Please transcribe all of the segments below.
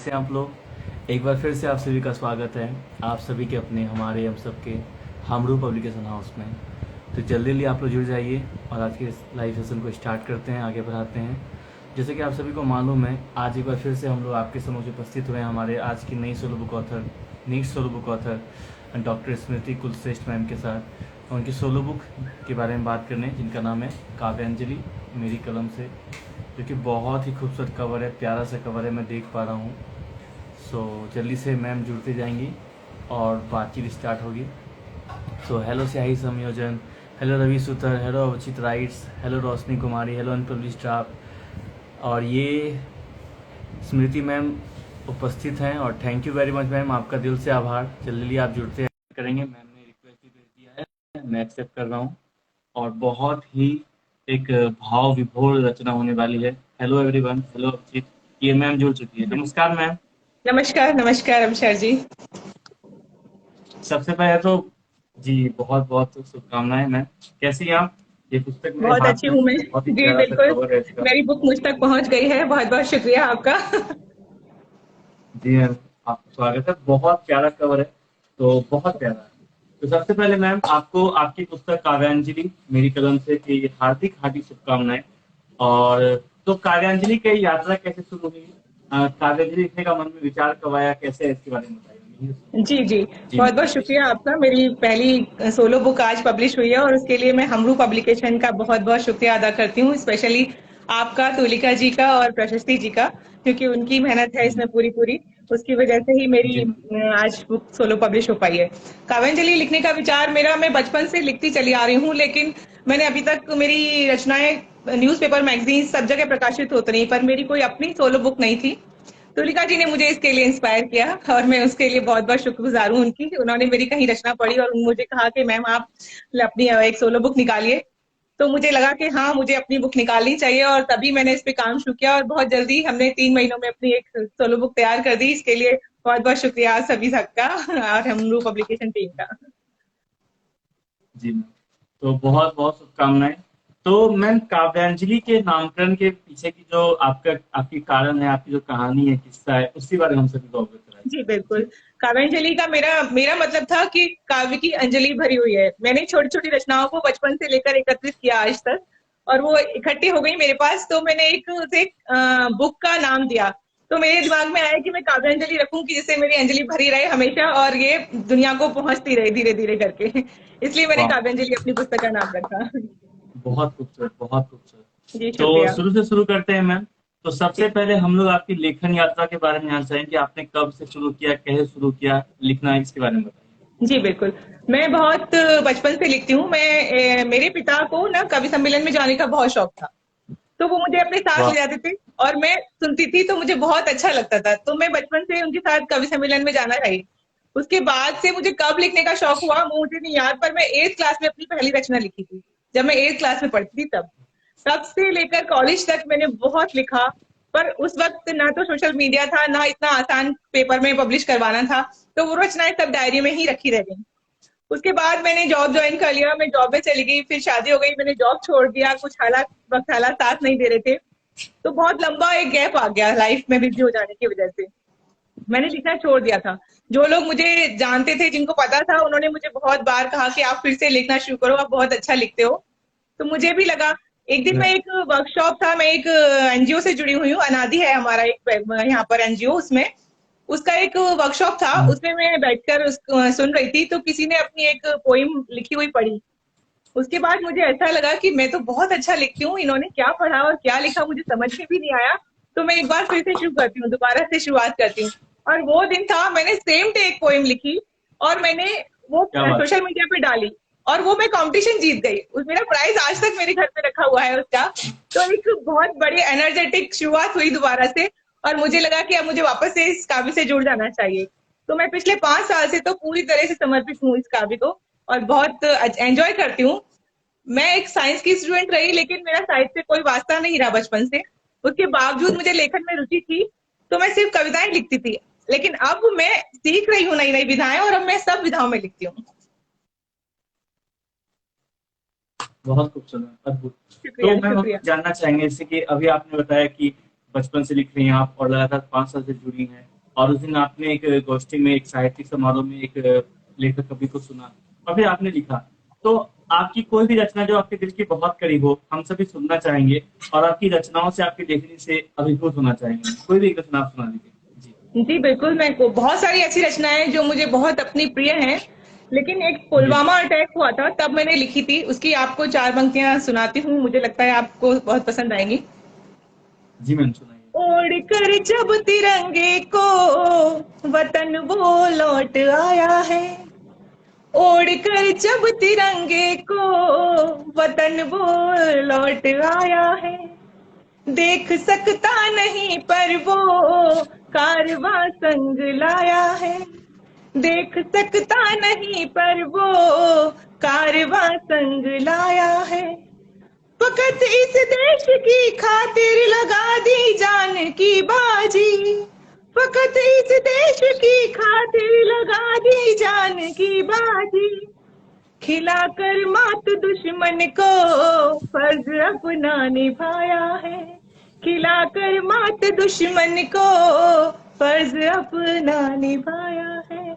कैसे हैं आप लोग। एक बार फिर से आप सभी का स्वागत है आप सभी के अपने हमारे हम सबके हमरू पब्लिकेशन हाउस में। तो जल्दी जल्दी आप लोग जुड़ जाइए और आज के इस लाइव सेशन को स्टार्ट करते हैं, आगे बढ़ाते हैं। जैसे कि आप सभी को मालूम है, आज एक बार फिर से हम लोग आपके समक्ष उपस्थित हुए हैं हमारे आज की नई solo book author, next solo book author doctor Smriti Kulshreshtha ma'am के साथ उनकी सोलो बुक के बारे में बात करने, जिनका नाम है काव्यांजलि मेरी कलम से, जो कि बहुत ही खूबसूरत कवर है, प्यारा सा कवर है, मैं देख पा रहा हूँ। सो जल्दी से मैम जुड़ते जाएंगी और बातचीत स्टार्ट होगी। सो hello Syahi Sanyojan, hello Ravi Sutar, hello Avchit writes, hello Roshni Kumari, hello unpublish staff, और ये स्मृति मैम उपस्थित हैं। और thank you very much ma'am, आपका दिल से आभार। जल्दी आप जुड़ते करेंगे, मैम ने रिक्वेस्ट भी भेज दिया है, मैं एक्सेप्ट कर रहा हूँ। और बहुत ही एक भाव विभोर रचना होने वाली है। हेलो एवरीवन, हेलो अभिजीत, ये मैम जुड़ चुकी है। नमस्कार मैम। नमस्कार नमस्कार अभिषेक जी। सबसे पहले तो जी बहुत बहुत शुभकामनाएं मैम। कैसी हैं आप? ये पुस्तक मेरे बहुत हाथ अच्छी में हूँ है, मैं। बहुत ही जी प्यारा सा बिल्कुल। कवर है इसका। मेरी बुक मुझ तक पहुँच गई है, बहुत बहुत शुक्रिया आपका। जी मैम, आपका स्वागत है। बहुत प्यारा कवर है, तो बहुत प्यारा है। तो सबसे पहले मैम आपको आपकी पुस्तक काव्यांजलि मेरी कलम से की हार्दिक हार्दिक शुभकामनाएं। और तो काव्यांजलि की यात्रा कैसे शुरू हुई? काव्यांजलि लिखने का मन में विचार कब आया, कैसे है, इसके बारे में बताइए। जी जी। जी बहुत मैम। बहुत शुक्रिया आपका। मेरी पहली सोलो बुक आज पब्लिश हुई है और उसके लिए मैं हमरू पब्लिकेशन का बहुत बहुत शुक्रिया अदा करती हूँ, स्पेशली आपका, तुलिका जी का और प्रशस्ति जी का, क्योंकि उनकी मेहनत है जी इसमें पूरी पूरी। उसकी वजह से ही मेरी जी आज बुक सोलो पब्लिश हो पाई है। काव्यांजलि लिखने का विचार मेरा, मैं बचपन से लिखती चली आ रही हूँ, लेकिन मैंने अभी तक मेरी रचनाएं न्यूज़पेपर मैगजीन सब जगह प्रकाशित होती रही, पर मेरी कोई अपनी सोलो बुक नहीं थी। तुलिका जी ने मुझे इसके लिए इंस्पायर किया और मैं उसके लिए बहुत बहुत शुक्रगुजार हूँ उनकी। उन्होंने मेरी कहीं रचना पढ़ी और मुझे कहा कि मैम आप अपनी एक सोलो बुक निकालिए। तो मुझे लगा कि हाँ, मुझे अपनी बुक निकालनी चाहिए और तभी मैंने इस पे काम शुरू किया और बहुत जल्दी हमने 3 महीनों में अपनी एक सोलो बुक तैयार कर दी। इसके लिए बहुत बहुत शुक्रिया आप सभी सबका और हमरू पब्लिकेशन टीम का। जी मैम, तो बहुत बहुत शुभकामनाएं। तो मैम काव्यांजलि के नामकरण के पीछे की जो आपकी कारण है, आपकी जो कहानी है, किस्सा है, उसके बारे में हम सभी को अवगत कराइए। जी बिल्कुल। जी काव्यांजलि का मेरा मेरा मतलब था कि काव्य की अंजलि भरी हुई है। मैंने छोटी छोटी रचनाओं को बचपन से लेकर एकत्रित किया आज तक और वो इकट्ठी हो गई मेरे पास, तो मैंने एक उसे बुक का नाम दिया। तो मेरे दिमाग में आया कि मैं काव्यांजलि रखूं कि जिससे मेरी अंजलि भरी रहे हमेशा और ये दुनिया को पहुंचती रहे धीरे धीरे करके। इसलिए मैंने वाह, काव्यांजलि अपनी पुस्तक का नाम रखा। बहुत खूबसूरत, बहुत खूबसूरत। जी तो शुक्रिया। शुरू से शुरू करते हैं मैम। तो सबसे जी पहले हम लोग आपकी लेखन यात्रा के बारे में जानना चाहेंगे कि आपने कब से शुरू किया, कैसे शुरू किया लिखना, इसके बारे में बताइए। जी बिल्कुल। मैं बहुत बचपन से लिखती हूँ। मेरे पिता को ना कवि सम्मेलन में जाने का बहुत शौक था, तो वो मुझे अपने साथ ले वाह, जाते थे और मैं सुनती थी, तो मुझे बहुत अच्छा लगता था। तो मैं बचपन से उनके साथ कवि सम्मेलन में जाना रही। उसके बाद से मुझे कब लिखने का शौक हुआ वो मुझे नहीं याद, पर मैं 8th क्लास में अपनी पहली रचना लिखी थी, जब मैं 8th क्लास में पढ़ती थी तब। तब से लेकर कॉलेज तक मैंने बहुत लिखा, पर उस वक्त ना तो सोशल मीडिया था, ना इतना आसान पेपर में पब्लिश करवाना था, तो वो रचनाएं सब डायरी में ही रखी रह गई। उसके बाद मैंने जॉब ज्वाइन कर लिया, मैं जॉब में चली गई, फिर शादी हो गई, मैंने जॉब छोड़ दिया, कुछ हालात वक्त हालात साथ नहीं दे रहे थे, तो बहुत लंबा एक गैप आ गया लाइफ में बिजी हो जाने की वजह से। मैंने लिखना छोड़ दिया था। जो लोग मुझे जानते थे, जिनको पता था, उन्होंने मुझे बहुत बार कहा कि आप फिर से लिखना शुरू करो, आप बहुत अच्छा लिखते हो। तो मुझे भी लगा। एक दिन मैं एक वर्कशॉप था, मैं एक एनजीओ से जुड़ी हुई हूँ, अनादि है हमारा एक यहाँ पर एनजीओ, उसमें उसका एक वर्कशॉप था, उसमें मैं बैठकर सुन रही थी, तो किसी ने अपनी एक पोइम लिखी हुई पढ़ी। उसके बाद मुझे ऐसा लगा कि मैं तो बहुत अच्छा लिखती हूँ, इन्होंने क्या पढ़ा और क्या लिखा मुझे समझ में भी नहीं आया। तो मैं एक बार फिर से शुरू करती हूँ, दोबारा से शुरुआत करती हूँ। और वो दिन था, मैंने सेम डे एक पोइम लिखी और मैंने वो क्या बात सोशल मीडिया पे डाली और वो मैं कंपटीशन जीत गई। मेरा प्राइज आज तक मेरे घर पे रखा हुआ है उसका। तो एक बहुत बड़ी एनर्जेटिक शुरुआत हुई दोबारा से और मुझे लगा कि अब मुझे वापस से इस काव्य से जुड़ जाना चाहिए। तो मैं पिछले 5 साल से तो पूरी तरह से समर्पित हूँ इस काव्य को और बहुत एंजॉय करती हूँ। मैं एक साइंस की स्टूडेंट रही, लेकिन मेरा साहित्य से कोई वास्ता नहीं रहा बचपन से। उसके बावजूद मुझे लेखन में रुचि थी, तो मैं सिर्फ कविताएं लिखती थी। लेकिन अब मैं सीख रही हूँ नई नई विधाएं और अब मैं सब विधाओं में लिखती हूँ। है, बहुत खूबसूरत, अद्भुत। तो शुक्रिया मैम हम शुक्रिया। जानना चाहेंगे, जैसे कि अभी आपने बताया कि बचपन से लिख रही हैं आप और लगातार 5 साल से जुड़ी हैं। और उस दिन आपने एक गोष्ठी में, एक साहित्यिक समारोह में एक लेखक कवि को सुना और फिर आपने लिखा। तो आपकी कोई भी रचना जो आपके दिल के बहुत करीब हो, हम सभी सुनना चाहेंगे और आपकी रचनाओं से, आपकी लेखनी से अभिभूत होना चाहेंगे। कोई भी एक रचना आप सुना दीजिए जी। जी बिल्कुल, मैं को बहुत सारी ऐसी रचनाएं जो मुझे बहुत अपनी प्रिय हैं, लेकिन एक जी पुलवामा अटैक हुआ था तब मैंने लिखी थी। उसकी आपको 4 पंक्तियां सुनाती हूँ, मुझे लगता है आपको बहुत पसंद आएंगी। जी मैम, सुनाइए। ओढ़ कर जब तिरंगे को वतन वो लौट आया है, ओढ़ कर जब तिरंगे को वतन वो लौट आया है, देख सकता नहीं पर वो कारवां संग लाया है, देख सकता नहीं पर वो कारवां संग लाया है, फकत इस देश की खातिर लगा दी जान की बाजी, फकत इस देश की खातिर लगा दी जान की बाजी, खिलाकर मात दुश्मन को फर्ज अपना निभाया है, खिलाकर मात दुश्मन को फर्ज अपना निभाया है।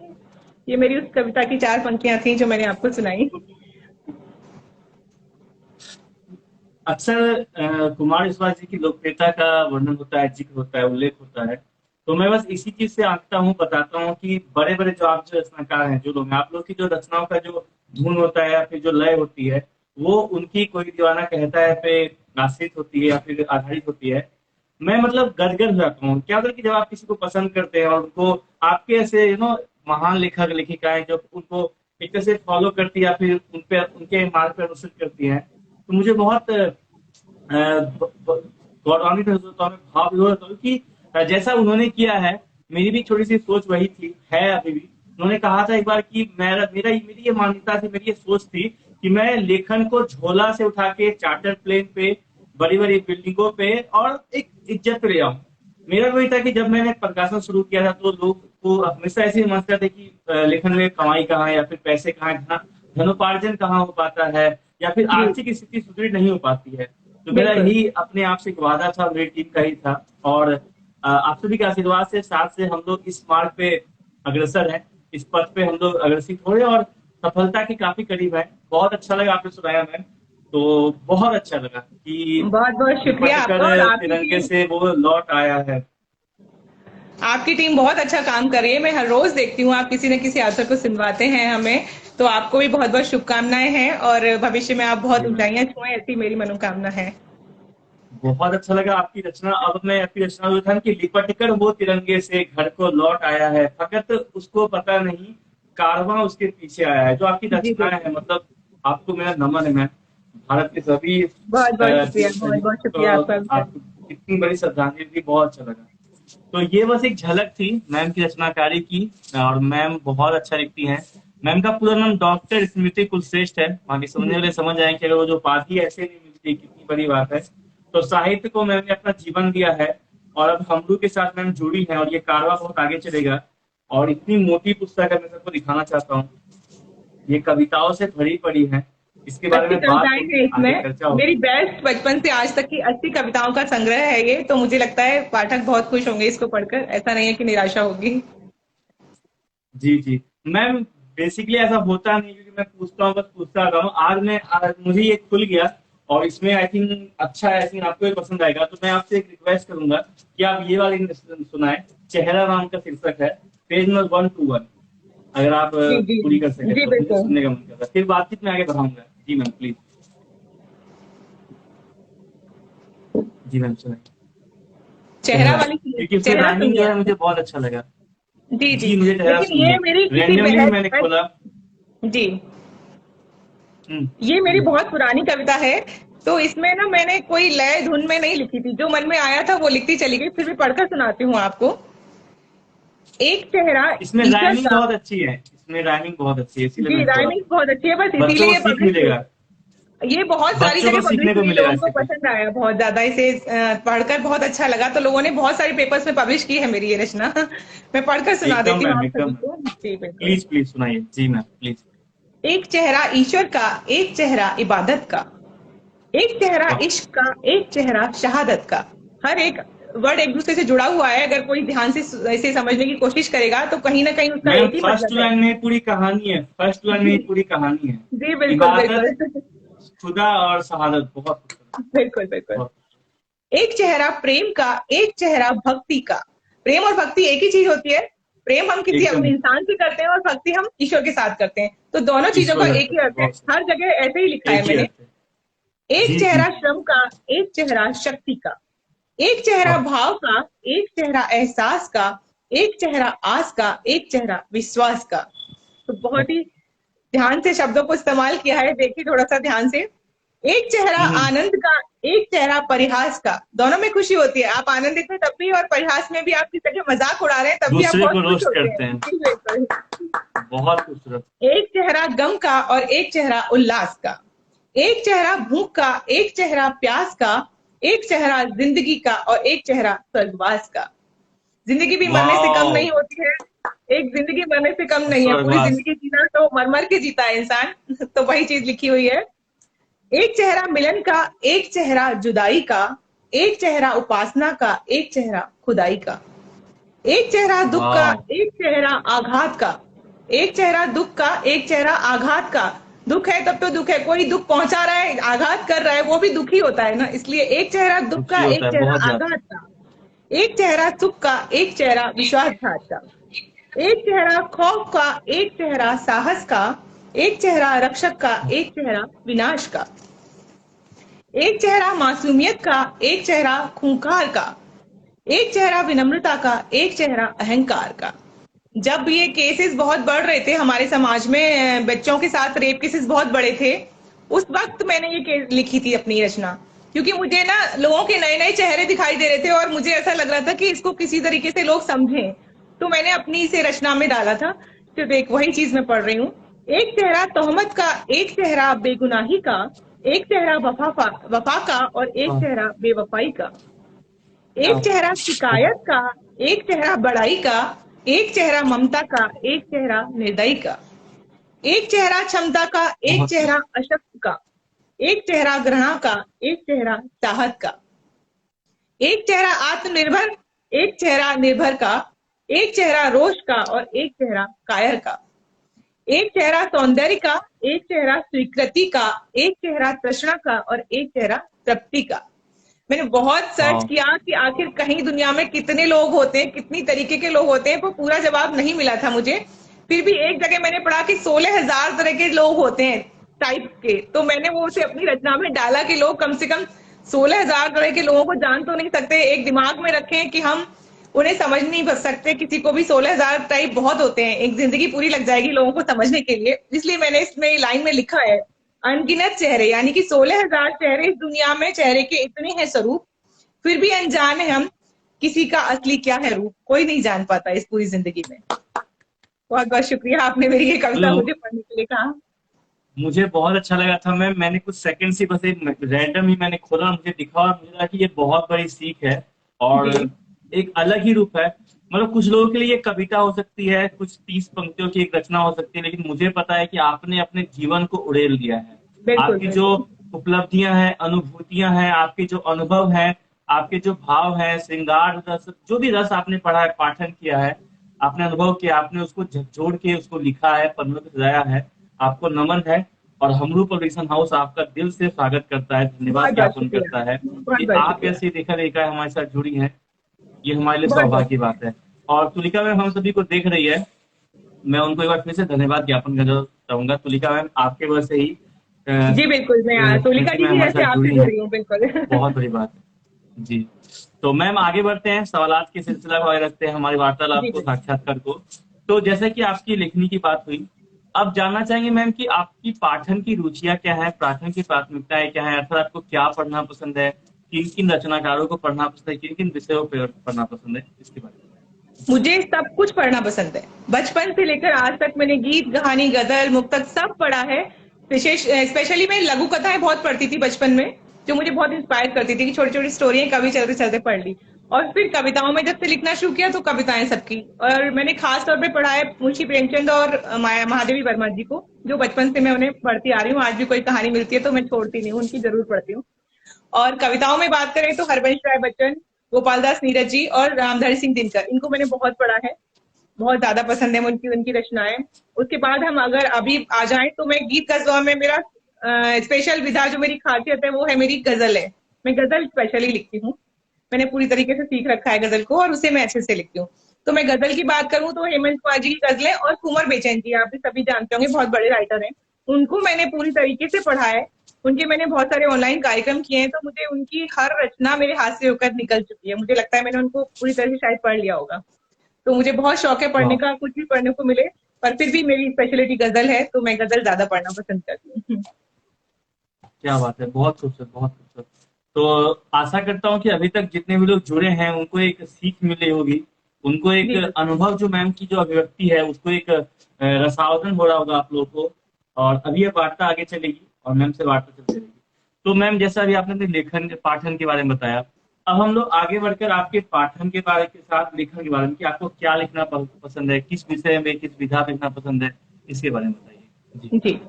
ये मेरी उस कविता की 4 पंक्तियां थी जो मैंने आपको सुनाई। अक्सर कुमार विश्वास जी की लोकप्रियता का वर्णन होता है, जिक्र होता है, उल्लेख होता है। तो मैं बस इसी चीज से आंकता हूँ, बताता हूँ कि बड़े बड़े जो आप जो रचनाकार हैं, जो लोग हैं, आप लोग की जो रचनाओं का जो धुन होता है या फिर जो लय होती है, वो उनकी कोई दीवाना कहता है पे आश्रित होती है या फिर आधारित होती है। मैं मतलब गदगद हो जाता हूँ। क्या होता है कि जब आप किसी को पसंद करते हैं और उनको, आपके ऐसे महान लेखक लेखिकाएं जब उनको एक तरह से फॉलो करती है या फिर उन पे उनके मार्ग पर अनुसरित करती हैं, तो मुझे बहुत गौरवान्वित महसूस होता है, भाव विभोर होता हूँ कि जैसा उन्होंने किया है, मेरी भी छोटी सी सोच वही थी, है अभी भी। उन्होंने कहा था एक बार कि मेरी ये मान्यता थी, मेरी ये सोच थी कि मैं लेखन को झोला से उठा के चार्टर प्लेन पे, बड़ी बड़ी बिल्डिंगों पे और एक इज्जत पे ले आऊं। मेरा वही था कि जब मैंने प्रकाशन शुरू किया था तो लोग को हमेशा ऐसे समझते थे कि लेखन में कमाई कहाँ है या फिर पैसे कहाँ है, धनोपार्जन कहाँ हो पाता है या फिर जी आर्थिक स्थिति सुदृढ़ नहीं हो पाती है। तो मेरा बिल्कुल। ही अपने आप से एक वादा था, मेरी टीम का ही था। और आप सभी के आशीर्वाद से, साथ से हम लोग इस मार्ग पे अग्रसर हैं, इस पथ पे हम लोग अग्रसित हो रहे हैं और सफलता के काफी करीब है। बहुत अच्छा लगा आपने सुनाया मैम, तो बहुत अच्छा लगा कि बहुत बहुत शुक्रिया लिपट आपका। और कर आपकी तिरंगे टीम, से वो लौट आया है। आपकी टीम बहुत अच्छा काम कर रही है। मैं हर रोज देखती हूँ आप किसी न किसी अवसर को सुनवाते हैं हमें। तो आपको भी बहुत बहुत शुभकामनाएं हैं और भविष्य में आप बहुत जी मैम, ऊंचाइयां छुएं, ऐसी मेरी मनोकामना है। बहुत अच्छा लगा आपकी रचना। अब मैं आपकी रचना जो था कि लिपट कर वो तिरंगे से घर को लौट आया है, फकत उसको पता नहीं कारवां उसके पीछे आया है। जो आपकी जी रचनाएं है, बिल्कुल। मतलब आपको मेरा नमन है मैम। भारत के सभी बहुत बहुत शुक्रिया, वीर बहुत बहुत सैनिकों शुक्रिया आपका को भी। आपको इतनी बड़ी श्रद्धांजलि दी, बहुत अच्छा लगा। तो ये बस एक झलक थी मैम की रचनाकारी की। और मैम बहुत अच्छा लिखती हैं। मैम का पूरा नाम डॉक्टर स्मृति कुलश्रेष्ठ है। बाकी समझने जी वाले समझ आए कि अगर वो जो उपाधि ऐसे नहीं मिलती, कितनी बड़ी बात है। तो साहित्य को मैम ने अपना जीवन दिया है और अब हम लोग के साथ मैम जुड़ी है और ये कारवां बहुत आगे चलेगा। और इतनी मोटी पुस्तक है, मैं सबको दिखाना चाहता हूँ, ये कविताओं से भरी पड़ी है। इसके बारे 80 में बात कविताएं हैं होगी, आगे इसमें। चर्चा मेरी होगी। बेस्ट बचपन से आज तक की 80 कविताओं का संग्रह है ये। तो मुझे लगता है पाठक बहुत खुश होंगे इसको पढ़कर, ऐसा नहीं है कि निराशा होगी। जी जी मैम, बेसिकली ऐसा होता नहीं क्योंकि मैं पूछता हूँ, बस पूछता रहता हूँ। आज मुझे ये खुल गया और इसमें आई थिंक अच्छा है, आई थिंक आपको ये पसंद आएगा। तो मैं आपसे एक रिक्वेस्ट करूंगा कि आप ये वाली सुनाए। चेहरा नाम का शीर्षक है, पेज नंबर 121। अगर आप जी जी पूरी कर सके जी तो मुझे बिल्कुल। सुनने का मन कर रहा है, फिर बातचीत में आगे बढ़ाऊंगा। जी मैम प्लीज। जी मैम सुनाए। चेहरा चेहरा, वाली क्योंकि उसमें चेहरा राइमिंग सुनिए जो है आप। मुझे बहुत अच्छा लगा। जी जी। जी मुझे चेहरा लेकिन ये सुनिए। मेरी किसी रैंडमली ही मैंने बहन, खोला। जी, ये मेरी हम्म। बहुत पुरानी कविता है। तो इसमें ना मैंने कोई लय धुन में नहीं लिखी थी, जो मन में आया था वो लिखती चली गई। फिर भी पढ़कर सुनाती हूँ आपको। एक चेहरा इसमें ईश्वर राइमिंग का। बहुत अच्छी है, इसमें राइमिंग बहुत अच्छी है, इसीलिए जी मैंने बोला। राइमिंग बहुत अच्छी है, बस बच्चों इसीलिए को ये सीख पब्लिश हुई। मिलेगा, ये बहुत सारी बच्चों जगह को पब्लिश सीखने को हुई, मिलेगा लोगों को इससे कुछ। पसंद आया बहुत ज्यादा इसे। पढ़कर बहुत अच्छा लगा, तो लोगों ने बहुत सारे पेपर्स में पब्लिश की है मेरी ये रचना। मैं पढ़कर सुना एकदम देती हूँ मैम, आप एकदम सभी मैम। को। जी बिल्कुल। प्लीज प्लीज सुनाइए जी मैम, प्लीज। एक चेहरा ईश्वर का, एक चेहरा इबादत का, एक चेहरा वाह। इश्क का, एक चेहरा शहादत का। हर एक वर्ड एक दूसरे से जुड़ा हुआ है, अगर कोई ध्यान से इसे समझने की कोशिश करेगा तो कहीं ना कहीं उसका मैम एक ही फर्स्ट मतलब है। लाइन में ही पूरी कहानी है, फर्स्ट लाइन में ही पूरी कहानी है। जी बिल्कुल इबादत, बिल्कुल। खुदा और शहादत, बहुत खूबसूरत, बिल्कुल बिल्कुल। बहुत। एक चेहरा प्रेम का, एक चेहरा भक्ति का। प्रेम और भक्ति एक ही चीज होती है। प्रेम हम किसी एकदम अपने इंसान से करते हैं और भक्ति हम ईश्वर के साथ करते हैं, तो दोनों चीजों का ईश्वर एक ही है, अर्थ है। बहुत सही। हर जगह ऐसे ही लिखा है एक ही मैंने। अर्थ है। एक जी जी चेहरा जी। श्रम का, एक चेहरा शक्ति का। एक चेहरा वाह, भाव का, एक चेहरा एहसास का। एक चेहरा आस का, एक चेहरा विश्वास का। तो वाह। बहुत ही ध्यान से शब्दों को इस्तेमाल किया है, देखिए थोड़ा सा ध्यान से। एक चेहरा हम्म, आनंद का, एक चेहरा परिहास का। दोनों में खुशी होती है, आप आनंदित हैं तब भी और परिहास में भी आप किसी का मजाक उड़ा रहे हैं तब भी आप दूसरे बहुत को खुश रोस्ट होते हैं। करते हैं, जी, बिल्कुल। बहुत खूबसूरत। एक चेहरा गम का और एक चेहरा उल्लास का। एक चेहरा भूख का, एक चेहरा प्यास का। एक चेहरा जिंदगी का और एक चेहरा स्वर्गवास का। जिंदगी भी मरने से कम वाह, नहीं होती है। एक जिंदगी मरने से कम नहीं है, पूरी स्वर्गवास। जिंदगी जीना तो मर मर के जीता है इंसान। तो वही चीज लिखी हुई है। एक चेहरा मिलन का, एक चेहरा जुदाई का। एक चेहरा उपासना का, एक चेहरा खुदाई का। एक चेहरा दुख का, वाह, एक चेहरा आघात का। एक चेहरा दुख का, एक चेहरा आघात का। दुख है तब तो दुख है, कोई दुख पहुंचा रहा है, आघात कर रहा है, वो भी दुख ही होता है ना, इसलिए एक चेहरा दुख दुखी का, होता एक है चेहरा बहुत ज्यादा। आघात का। एक चेहरा सुख का, एक चेहरा विश्वासघात का। एक चेहरा खौफ का, एक चेहरा साहस का। एक चेहरा रक्षक का, एक चेहरा विनाश का। एक चेहरा मासूमियत का, एक चेहरा खूंखार का। एक चेहरा विनम्रता का, एक चेहरा अहंकार का। जब ये केसेस बहुत बढ़ रहे थे हमारे समाज में, बच्चों के साथ रेप केसेस बहुत बड़े थे, उस वक्त मैंने ये लिखी थी अपनी रचना। क्योंकि मुझे ना लोगों के नए नए चेहरे दिखाई दे रहे थे और मुझे ऐसा लग रहा था कि इसको किसी तरीके से लोग समझें, तो मैंने अपनी इसे रचना में डाला था। तो देख वही चीज मैं पढ़ रही हूँ। एक चेहरा तोहमत का, एक चेहरा बेगुनाही का। एक चेहरा वफा का और एक वाह, चेहरा बेवफाई का। क्या एक चेहरा शिकायत का, एक चेहरा बड़ाई का। एक चेहरा ममता का, एक चेहरा निर्दयी का। एक चेहरा क्षमता का, एक बहुत चेहरा अशक्त का। एक चेहरा घृणा का, एक चेहरा चाहत का। एक चेहरा आत्मनिर्भर, एक चेहरा निर्भर का। एक चेहरा रोष का और एक चेहरा कायर का। एक चेहरा सौंदर्य का, एक चेहरा स्वीकृति का। एक चेहरा तृष्णा का और एक चेहरा तृप्ति का। मैंने बहुत सर्च वाह। किया कि आखिर कहीं दुनिया में कितने लोग होते हैं, कितनी तरीके के लोग होते हैं, वो पूरा जवाब नहीं मिला था मुझे। फिर भी एक जगह मैंने पढ़ा कि 16,000 तरह के लोग होते हैं टाइप के, तो मैंने वो उसे अपनी रचना में डाला कि लोग कम से कम 16,000 तरह के लोगों को जान तो नहीं सकते, एक दिमाग में रखें कि हम उन्हें समझ नहीं बच सकते, किसी को भी 16,000 टाइप बहुत होते हैं, एक जिंदगी पूरी लग जाएगी लोगों को समझने के लिए। इसलिए मैंने इसमें लाइन में लिखा है, अनगिनत चेहरे, यानी कि 16,000 चेहरे इस दुनिया में, चेहरे के इतने हैं स्वरूप, फिर भी अनजान है हम, किसी का असली क्या है रूप, कोई नहीं जान पाता इस पूरी जिंदगी में। बहुत बहुत शुक्रिया, आपने मेरी ये कविता मतलब मुझे पढ़ने के लिए कहा। मुझे बहुत अच्छा लगा था मैम, मैंने कुछ सेकंड से बस एक रैंडम ही मैंने खोला और मुझे दिखा और मुझे लगा कि ये बहुत बड़ी सीख है और जी एक अलग ही रूप है। मतलब कुछ लोगों के लिए ये कविता हो सकती है, कुछ 30 पंक्तियों की एक रचना हो सकती है, लेकिन मुझे पता है कि आपने अपने जीवन को उड़ेल दिया है। बिल्कुल आपकी जो बिल्कुल। उपलब्धियां हैं, अनुभूतियां हैं, आपके जो अनुभव हैं, आपके जो भाव हैं, श्रृंगार रस, जो भी रस आपने पढ़ा है, पाठन किया है, आपने अनुभव किया, आपने उसको झकझोर के उसको लिखा है, पन्नों पे सजाया है, आपको नमन है। और हमरू पब्लिकेशन हाउस आपका दिल से स्वागत करता है, धन्यवाद बहुत बहुत ज्ञापन शुक्रिया। करता है बहुत कि बहुत आप शुक्रिया। जैसी लेखा लेखा हमारे साथ जुड़ी हैं। ये हमारे लिए बहुत बहुत सौभाग्य की बात है। और तुलिका मैम हम सभी को देख रही है, मैं उनको एक बार फिर से धन्यवाद ज्ञापन करना चाहूंगा। तुलिका मैम आपके वजह से ही जी बिल्कुल, मैं तोलिका प्रीति जी मैम की हमारे जैसे साथ आपसे जुड़ी जुड़ हैं, रही हूँ, बिल्कुल। बहुत बड़ी बात है जी। तो मैम आगे बढ़ते हैं, सवालात के सिलसिला को आगे रखते हैं, हमारी वार्तालाप जी को, बिल्कुल। साक्षात्कार को। तो जैसे कि आपकी लेखनी की बात हुई, अब जानना चाहेंगे मैम कि आपकी पाठन की रुचियां क्या है, पाठन की प्राथमिकताएं क्या है, अर्थात आपको क्या पढ़ना पसंद है, किन किन रचनाकारों को पढ़ना पसंद है, किन किन विषयों पर पढ़ना पसंद है, इसके बारे में। मुझे सब कुछ पढ़ना पसंद है, बचपन से लेकर आज तक मैंने गीत, कहानी, गजल, मुक्तक सब पढ़ा है। विशेष स्पेशली मैं लघु कथाएं बहुत पढ़ती थी बचपन में, जो मुझे बहुत इंस्पायर करती थी कि छोटी छोटी स्टोरियां कभी चलते चलते पढ़ ली। और फिर कविताओं में जब से लिखना शुरू किया तो कविताएं सबकी, और मैंने खास तौर पे पढ़ा है मुंशी प्रेमचंद और महादेवी वर्मा जी को, जो बचपन से मैं उन्हें पढ़ती आ रही हूँ। आज भी कोई कहानी मिलती है तो मैं छोड़ती नहीं हूँ, उनकी जरूर पढ़ती हूँ। और कविताओं में बात करें तो हरवंश राय बच्चन, गोपाल दास नीरज जी और रामधारी सिंह दिनकर, इनको मैंने बहुत पढ़ा है, बहुत ज्यादा पसंद है उनकी उनकी रचनाएं। उसके बाद हम अगर अभी आ जाएं तो मैं गीत गजलों में मेरा स्पेशल विधा, जो मेरी खासियत है वो है मेरी गजल है। मैं गजल स्पेशली लिखती हूँ, मैंने पूरी तरीके से सीख रखा है गजल को और उसे मैं अच्छे से लिखती हूँ। तो मैं गजल की बात करूं तो हेमंत कुमार जी की गजलें और कुंवर बेचैन जी, आप भी सभी जानते होंगे, बहुत बड़े राइटर हैं, उनको मैंने पूरी तरीके से पढ़ा है। उनके मैंने बहुत सारे ऑनलाइन कार्यक्रम किए हैं, तो मुझे उनकी हर रचना मेरे हाथ से होकर निकल चुकी है। मुझे लगता है मैंने उनको पूरी तरह से शायद पढ़ लिया होगा। तो मुझे बहुत शौक है पढ़ने वाह, का, कुछ भी पढ़ने को मिले, पर फिर भी मेरी स्पेशलिटी गजल है, तो मैं गजल ज्यादा पढ़ना पसंद करती हूँ। क्या बात है, बहुत खूबसूरत, बहुत खूबसूरत। तो आशा करता हूँ कि अभी तक जितने भी लोग जुड़े हैं उनको एक सीख मिली होगी, उनको एक जी बिल्कुल। अनुभव, जो मैम की जो अभिव्यक्ति है उसको एक रसावतन हो रहा होगा आप लोगों को। और अभी ये वार्ता आगे चलेगी और मैम से वार्ता चलती रहेगी। तो मैम, जैसा अभी आपने अपने लेखन पाठन के बारे में बताया, अब हम लोग आगे बढ़कर आपके पाठन के बारे के साथ लेखन के बारे में, कि आपको क्या लिखना पसंद है, किस विषय में, किस विधा में लिखना पसंद है, इसके बारे में बताइए जी। जी,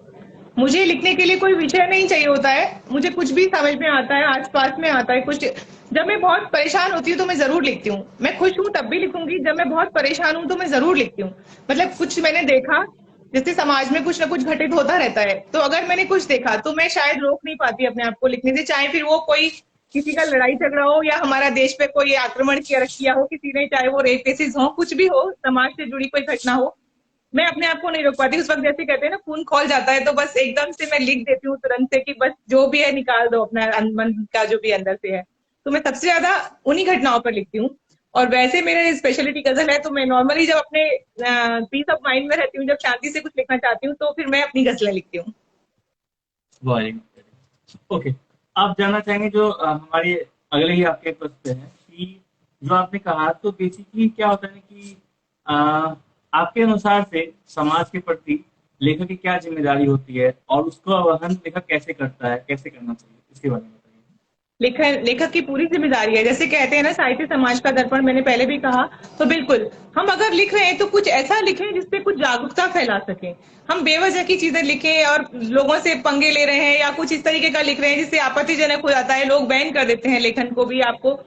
मुझे लिखने के लिए कोई विषय नहीं चाहिए होता है, मुझे कुछ भी समझ में आता है, आसपास में आता है कुछ। जब मैं बहुत परेशान होती हूँ तो मैं जरूर लिखती हूँ, मैं खुश हूँ तब भी लिखूंगी, जब मैं बहुत परेशान हूँ तो मैं जरूर लिखती हूँ। मतलब कुछ मैंने देखा, जैसे समाज में कुछ ना कुछ घटित होता रहता है, तो अगर मैंने कुछ देखा तो मैं शायद रोक नहीं पाती अपने आप को लिखने से, चाहे फिर वो कोई किसी का लड़ाई झगड़ा हो या हमारा देश पे कोई आक्रमण किया हो किसी ने, चाहे वो रेप केसेस हो, कुछ भी हो, समाज से जुड़ी कोई घटना हो, मैं अपने आप को नहीं रोक पाती। उस वक्त जैसे कहते हैं ना, खून खौल जाता है, तो बस एकदम से मैं लिख देती हूँ तुरंत से कि बस जो भी है निकाल दो अपना मन का, जो भी अंदर से है। तो मैं सबसे ज्यादा उन्हीं घटनाओं पर लिखती हूँ। और वैसे मेरे स्पेशलिटी गजल है, तो मैं नॉर्मली जब अपने पीस ऑफ माइंड में रहती हूँ, जब शांति से कुछ लिखना चाहती हूँ, तो फिर मैं अपनी गजलें लिखती हूँ। Very good. ओके, आप जानना चाहेंगे जो हमारी अगले ही आपके प्रश्न है कि जो आपने कहा, तो बेसिकली क्या होता है कि अ, आपके अनुसार से समाज के प्रति लेखक की क्या जिम्मेदारी होती है और उसको वहन लेखक कैसे करता है, कैसे करना चाहिए, इसके बारे में बताइए। लेखक की पूरी जिम्मेदारी है, जैसे कहते हैं ना साहित्य समाज का दर्पण, मैंने पहले भी कहा। तो बिल्कुल, हम अगर लिख रहे हैं तो कुछ ऐसा लिखें जिससे कुछ जागरूकता फैला सके। हम बेवजह की चीजें लिखें और लोगों से पंगे ले रहे हैं या कुछ इस तरीके का लिख रहे हैं जिससे आपत्तिजनक हो जाता है, लोग बैन कर देते हैं लेखन को भी, आपको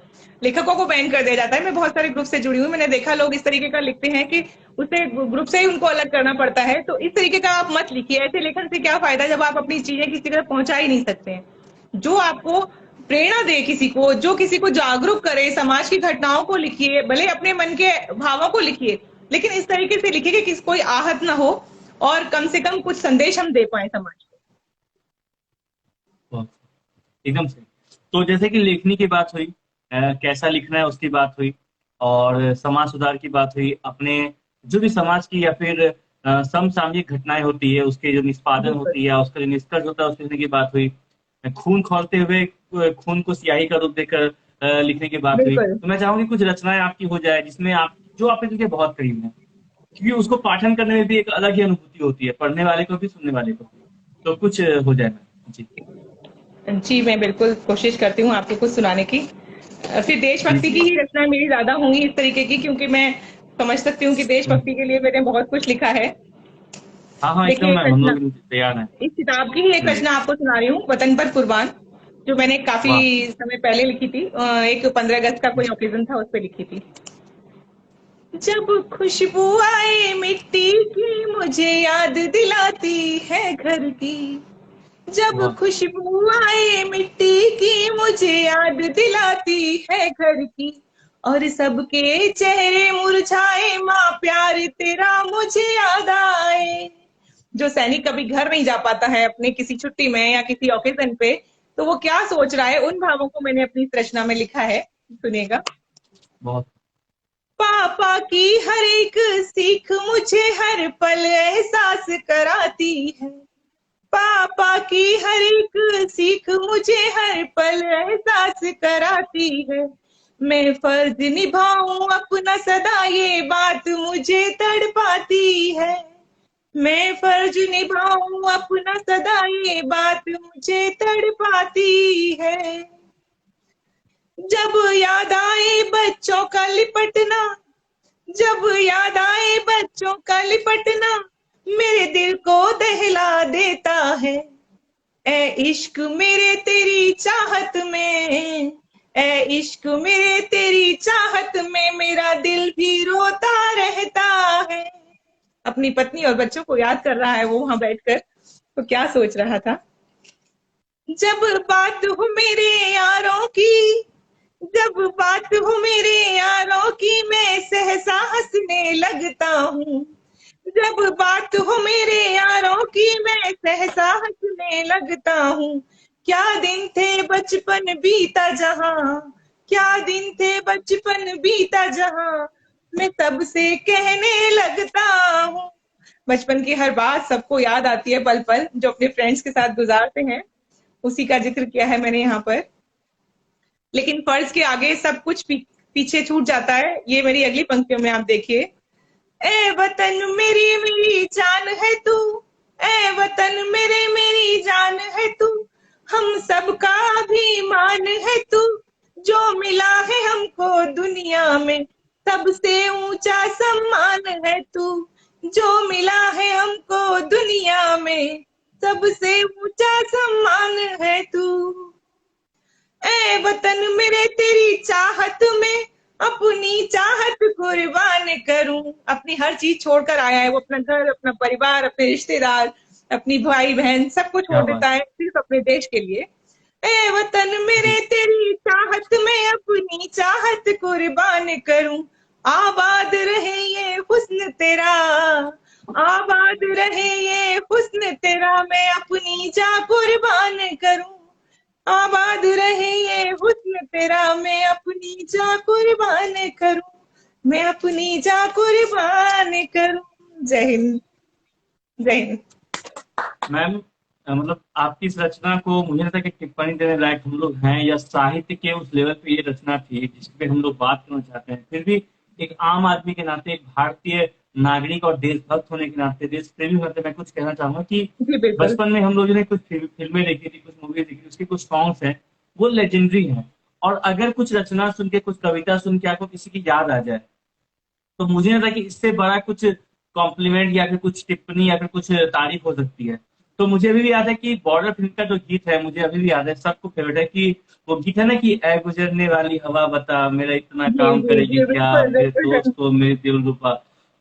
लेखकों को बैन कर दिया जाता है। मैं बहुत सारे ग्रुप से जुड़ी हूँ, मैंने देखा लोग इस तरीके का लिखते हैं कि उसे ग्रुप से ही उनको अलग करना पड़ता है। तो इस तरीके का आप मत लिखिए, ऐसे लेखन से क्या फायदा जब आप अपनी चीजें किसी तक पहुंचा ही नहीं सकते हैं। जो आपको प्रेरणा दे, किसी को, जो किसी को जागरूक करे, समाज की घटनाओं को लिखिए, भले अपने मन के भावों को लिखिए, लेकिन इस तरीके से लिखिए कि किसी कोई आहत ना हो और कम से कम कुछ संदेश हम दे पाए समाज को। बहुत एकदम सही। तो जैसे कि लेखनी की बात हुई, कैसा लिखना है उसकी बात हुई, और समाज सुधार की बात हुई, अपने जो भी समाज की या फिर समसामयिक घटनाएं होती है उसके जो निष्पादन बिल्कुल होती है, उसका जो निष्कर्ष होता है उसके लिखने की बात हुई, खून खौलते हुए खून को स्याही का रूप देकर लिखने की बात हुई। बिल्कुल। तो मैं चाहूंगी कुछ रचनाएं आपकी हो जाए जिसमें आप, जो आपके दिल के बहुत करीब है, क्योंकि उसको पाठन करने में भी एक अलग ही अनुभूति होती है, पढ़ने वाले को भी, सुनने वाले को भी। तो कुछ हो जाए मैम जी। जी, मैं बिल्कुल कोशिश करती हूँ आपको कुछ सुनाने की। फिर जी देशभक्ति जी। की ही रचनाएं मेरी ज्यादा होंगी इस तरीके की, क्योंकि मैं समझ सकती हूँ कि हम्म। देशभक्ति के लिए मैंने बहुत कुछ लिखा है। हाँ हाँ, एकदम देखिए एक मैम, हम रचना, लोग तैयार हैं। इस किताब की ही एक सुनाइए। रचना आपको सुना रही हूँ, वतन पर कुर्बान, जो मैंने काफी वाह। समय पहले लिखी थी। एक 15 अगस्त का कोई ओकेजन था, उस पर लिखी थी। जब खुशबू आए मिट्टी की, मुझे याद दिलाती है घर की। जब वाह। खुशबू आए मिट्टी की, मुझे याद दिलाती है घर की। और सबके चेहरे मुरझाए, माँ प्यार तेरा मुझे याद आए। जो सैनिक कभी घर नहीं जा पाता है अपने किसी छुट्टी में या किसी ओकेजन पे, तो वो क्या सोच रहा है, उन भावों को मैंने अपनी इस रचना में लिखा है। सुनिएगा। बहुत। पापा की हर एक सीख मुझे हर पल एहसास कराती है। पापा की हर एक सीख मुझे हर पल एहसास कराती है। मैं फर्ज निभाऊं अपना सदा, ये बात मुझे तड़पाती है। मैं फर्ज निभाऊं अपना सदा, ये बात मुझे तड़पाती है। जब याद आए बच्चों का लिपटना, जब याद आए बच्चों का लिपटना, मेरे दिल को दहला देता है। ए इश्क मेरे तेरी चाहत में, ए इश्क मेरे तेरी चाहत में मेरा दिल भी रोता रहता है। अपनी पत्नी और बच्चों को याद कर रहा है वो वहां बैठकर, तो क्या सोच रहा था। जब बात हो मेरे यारों की, जब बात हो मेरे यारों की, मैं सहसा हंसने लगता हूँ। जब बात हो मेरे यारों की, मैं सहसा हंसने लगता हूँ। क्या दिन थे बचपन बीता जहां, क्या दिन थे बचपन बीता जहां, मैं सबसे कहने लगता हूँ। बचपन की हर बात सबको याद आती है, पल पल जो अपने फ्रेंड्स के साथ गुजारते हैं, उसी का जिक्र किया है मैंने यहाँ पर। लेकिन फर्ज के आगे सब कुछ पीछे छूट जाता है। ये मेरी अगली पंक्तियों में आप देखिए। ए वतन मेरी मेरी जान है तू, ए वतन मेरे मेरी जान है तू, हम सबका अभिमान है तू, जो मिला है हमको दुनिया में सबसे ऊंचा सम्मान है तू, जो मिला है हमको दुनिया में सबसे ऊंचा सम्मान है तू। ए वतन मेरे तेरी चाहत में अपनी चाहत कुर्बान करूं। अपनी हर चीज छोड़कर आया है वो, अपना घर, अपना परिवार, अपने रिश्तेदार, अपनी भाई बहन सबको छोड़ क्या देता बात। है सिर्फ अपने देश के लिए। ए वतन मेरे जी। तेरी चाहत में अपनी चाहत कुर्बान करूं। आबाद रहे ये हुस्न तेरा, आबाद रहे ये हुस्न तेरा, मैं अपनी जा कुर्बान करूं। आबाद रहे ये हुस्न तेरा, मैं अपनी जा कुर्बान करूं, मैं अपनी जा कुर्बान करूं। जय हिंद, जय हिंद। मैम मतलब आपकी इस रचना को मुझे लगता है कि टिप्पणी देने लायक हम लोग हैं, या साहित्य के उस लेवल पे ये रचना थी जिस पे हम लोग बात करना चाहते हैं। फिर भी एक आम आदमी के नाते, एक भारतीय नागरिक और देशभक्त होने के नाते, देश प्रेमी होने के नाते मैं कुछ कहना चाहूंगा कि जी बिल्कुल। बचपन में हम लोगों ने कुछ फिल्में देखी थी, कुछ मूवीज देखी थी, उसके कुछ सॉन्ग्स हैं वो लेजेंडरी हैं। और अगर कुछ रचना सुन के, कुछ कविता सुन के आपको किसी की याद आ जाए, तो मुझे नहीं लगता कि इससे बड़ा कुछ कॉम्प्लीमेंट या फिर कुछ टिप्पणी या फिर कुछ तारीफ हो सकती है। तो मुझे अभी भी याद है कि बॉर्डर फिल्म का जो गीत है, मुझे अभी भी याद है, सबको फेवरेट है, कि वो गीत है ना कि ऐ गुजरने वाली हवा बता मेरा इतना जी काम जी करेगी जी क्या, बिल्कुल मेरे बिल्कुल। दोस्त को मेरे दिल रुबा।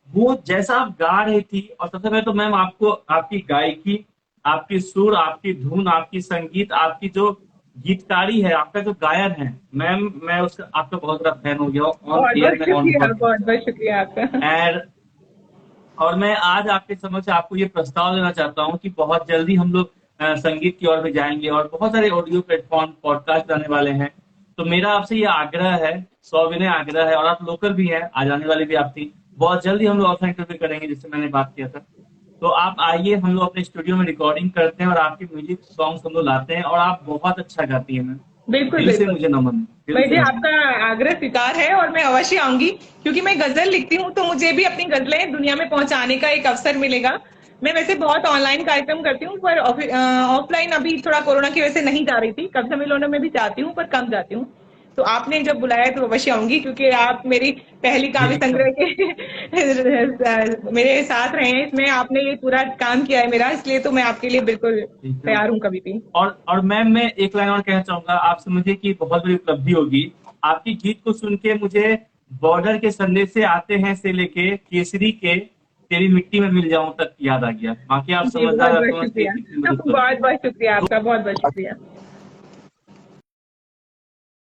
वो जैसा आप गा रही थी, और सबसे पहले तो मैम आपको आपकी गायकी, आपकी सुर, आपकी धुन, आपकी संगीत, आपकी जो गीतकारी है, आपका जो गायन है मैम, मैं उसका आपका बहुत बड़ा फैन हो गया हूँ ऑन बहुत एयर बहुत में, ऑन शुक्रिया, वर्क। बहुत बहुत शुक्रिया आपका। एंड और मैं आज आपके समक्ष आपको ये प्रस्ताव देना चाहता हूँ कि बहुत जल्दी हम लोग संगीत की ओर भी जाएंगे, और बहुत सारे ऑडियो प्लेटफॉर्म, पॉडकास्ट आने वाले हैं। तो मेरा आपसे ये आग्रह है, सविनय आग्रह है, और आप लोकल भी हैं, आज आने वाले भी आप थी, बहुत जल्दी हम लोग ऑफलाइन इंटरव्यू करेंगे जिससे मैंने बात किया था। तो आप आइए, हम लोग अपने स्टूडियो में रिकॉर्डिंग करते हैं और आपकी म्यूजिक सॉन्ग्स हम लोग लाते हैं, और आप बहुत अच्छा गाती है मैम। बिल्कुल दिल से बिल्कुल। मुझे नमन, दिल मुझे से नमन। आपका आग्रह स्वीकार है और मैं अवश्य आऊंगी, क्योंकि मैं गजल लिखती हूँ तो मुझे भी अपनी गजलें दुनिया में पहुंचाने का एक अवसर मिलेगा। मैं वैसे बहुत ऑनलाइन कार्यक्रम करती हूँ, पर ऑफलाइन अभी थोड़ा कोरोना की वजह से नहीं जा रही थी। कवि सम्मेलनों में भी जाती हूँ पर कम जाती हूँ। तो आपने जब बुलाया तो अवश्य आऊंगी, क्योंकि आप मेरी पहली जी काव्य जी, संग्रह के मेरे साथ रहे हैं इसमें, आपने ये पूरा काम किया है मेरा, इसलिए तो मैं आपके लिए बिल्कुल ठीक है। तैयार हूँ कभी भी। और मैम मैं एक लाइन और कहना चाहूंगा, आप समझिए कि बहुत बड़ी उपलब्धि होगी आपकी गीत को सुन के। मुझे बॉर्डर के संदेश से आते हैं से लेके केसरी के तेरी मिट्टी में मिल जाऊं तक याद आ गया। बाकी आप जी बहुत समझदार, आप बहुत समझ के शुक्रिया। कितनी बड़ी उपलब्धि बहुत है। बहुत शुक्रिया तो आपका, बहुत बहुत शुक्रिया।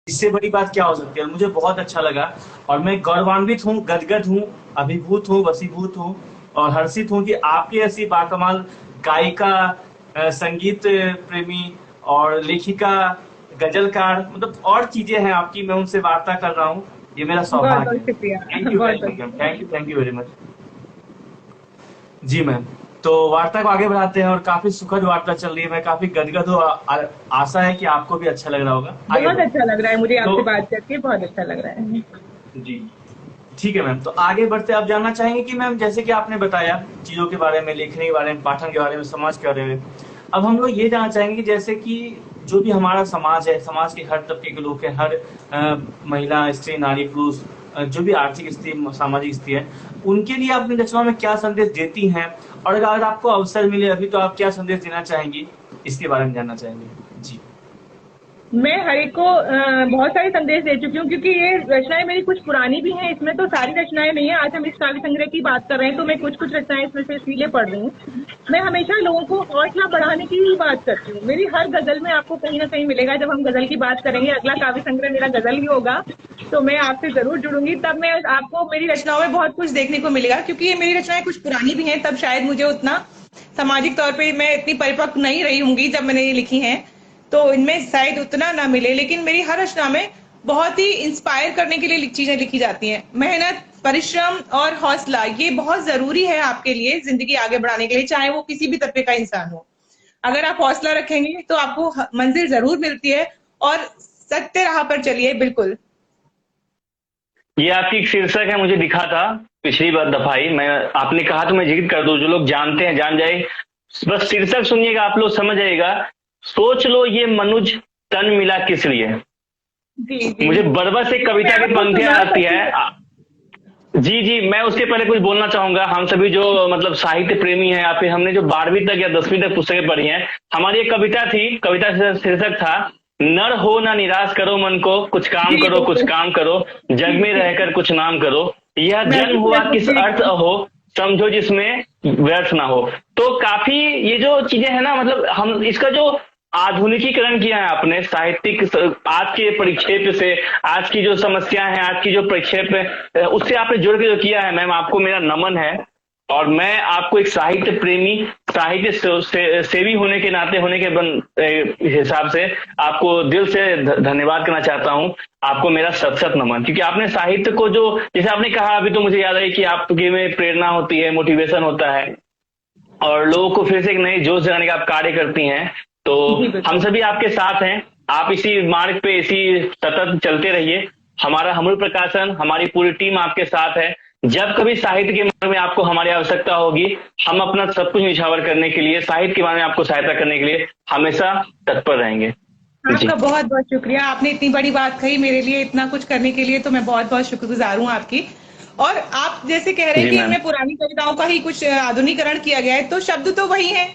इससे बड़ी बात क्या हो सकती है। मुझे बहुत अच्छा लगा, और मैं गौरवान्वित हूँ, गदगद हूँ, अभिभूत हूँ, वसीभूत हूँ, और हर्षित हूँ कि आपकी ऐसी बाकमाल गायिका, संगीत प्रेमी और लेखिका, गजलकार, मतलब और चीजें हैं आपकी, मैं उनसे वार्ता कर रहा हूँ, ये मेरा बहुत सौभाग्य बहुत है। शुक्रिया, थैंक यू बहुत वेरी बहुत मच मैम, शुक्रिया। Thank you very much. जी मैम, तो वार्ता को आगे बढ़ाते हैं, और काफी सुखद वार्ता चल रही है, मैं काफी गदगद हूँ, आशा है कि आपको भी अच्छा लग रहा होगा। आगे बहुत बढ़ते अच्छा हैं। लग रहा है मुझे तो आपसे बात करके, बहुत अच्छा लग रहा है। जी, ठीक है मैम, तो आगे बढ़ते आप जानना चाहेंगे कि मैम जैसे कि आपने बताया चीजों के बारे में, लिखने के बारे में, पाठन के बारे में, समाज के बारे में, अब हम लोग ये जानना चाहेंगे कि जैसे कि जो भी हमारा समाज है, समाज के हर तबके के लोग हैं, हर महिला, स्त्री, नारी, पुरुष, जो भी आर्थिक स्थिति, सामाजिक स्थिति है, उनके लिए अपनी रचनाओं में क्या संदेश देती हैं, और अगर आपको अवसर मिले अभी तो आप क्या संदेश देना चाहेंगी, इसके बारे में जानना चाहेंगे। जी मैं हर एक को बहुत सारे संदेश दे चुकी हूँ, क्योंकि ये रचनाएं मेरी कुछ पुरानी भी हैं, इसमें तो सारी रचनाएं नहीं है। आज हम इस काव्य संग्रह की बात कर रहे हैं तो मैं कुछ कुछ रचनाएं इसमें से इसीलिए पढ़ रही हूँ। मैं हमेशा लोगों को हौसला बढ़ाने की ही बात करती हूँ। मेरी हर गजल में आपको कहीं ना कहीं मिलेगा। जब हम गजल की बात करेंगे, अगला काव्य संग्रह मेरा गजल ही होगा, तो मैं आपसे जरूर जुड़ूंगी। तब मैं आपको मेरी रचनाओं में बहुत कुछ देखने को मिलेगा, क्योंकि ये मेरी रचनाएं कुछ पुरानी भी हैं। तब शायद मुझे उतना सामाजिक तौर पे मैं इतनी परिपक्व नहीं रही होंगी जब मैंने ये लिखी हैं, तो इनमें शायद उतना ना मिले। लेकिन मेरी हर रचना में बहुत ही इंस्पायर करने के लिए चीजें लिखी जाती हैं। मेहनत, परिश्रम और हौसला ये बहुत जरूरी है आपके लिए जिंदगी आगे बढ़ाने के लिए, चाहे वो किसी भी तबके का इंसान हो। अगर आप हौसला रखेंगे तो आपको मंजिल जरूर मिलती है, और सत्य राह पर चलिए। बिल्कुल, ये आपकी एक शीर्षक है, मुझे दिखा था पिछली बार दफाई। मैं आपने कहा तो मैं जिक्र कर दूं, जो लोग जानते हैं जान जाए। बस शीर्षक सुनिएगा, आप लोग समझ जाइएगा। सोच लो ये मनुज तन मिला किस लिए। जी जी। मुझे बरबस एक कविता की पंक्तियां आती है। जी जी, मैं उसके पहले कुछ बोलना चाहूंगा। हम सभी जो मतलब साहित्य प्रेमी हैं, या फिर हमने जो 12वीं तक या 10वीं तक पुस्तकें पढ़ी हैं, हमारी एक कविता थी, कविता का शीर्षक था नर हो ना निराश करो मन को, कुछ काम करो कुछ काम करो, जग में रहकर कुछ नाम करो, यह जन्म हुआ किस अर्थ हो, समझो जिसमें व्यर्थ ना हो। तो काफी ये जो चीजें है ना, मतलब हम इसका जो आधुनिकीकरण किया है आपने साहित्यिक, आज के परिक्षेप से, आज की जो समस्या है, आज की जो परिक्षेप है, उससे आपने जुड़ के जो किया है मैम, आपको मेरा नमन है। और मैं आपको एक साहित्य प्रेमी, साहित्य सेवी होने के नाते, होने के हिसाब से आपको दिल से धन्यवाद करना चाहता हूं। आपको मेरा सत सत नमन, क्योंकि आपने साहित्य को जो, जैसे आपने कहा अभी, तो मुझे याद है कि आपके में प्रेरणा होती है, मोटिवेशन होता है, और लोगों को फिर से एक नई जोश जगाने का आप कार्य करती हैं। तो हम सभी आपके साथ हैं। आप इसी मार्ग पे इसी सतत चलते रहिए। हमारा हमरू प्रकाशन, हमारी पूरी टीम आपके साथ है। जब कभी साहित्य के मार्ग में आपको हमारी आवश्यकता होगी, हम अपना सब कुछ निछावर करने के लिए, साहित्य के मार्ग में आपको सहायता करने के लिए हमेशा तत्पर रहेंगे। आपका बहुत बहुत शुक्रिया। आपने इतनी बड़ी बात कही मेरे लिए, इतना कुछ करने के लिए, तो मैं बहुत बहुत शुक्रगुजार हूँ आपकी। और आप जैसे कह रहे हैं कि इनमें पुरानी कविताओं का ही कुछ आधुनिकीकरण किया गया है, तो शब्द तो वही है।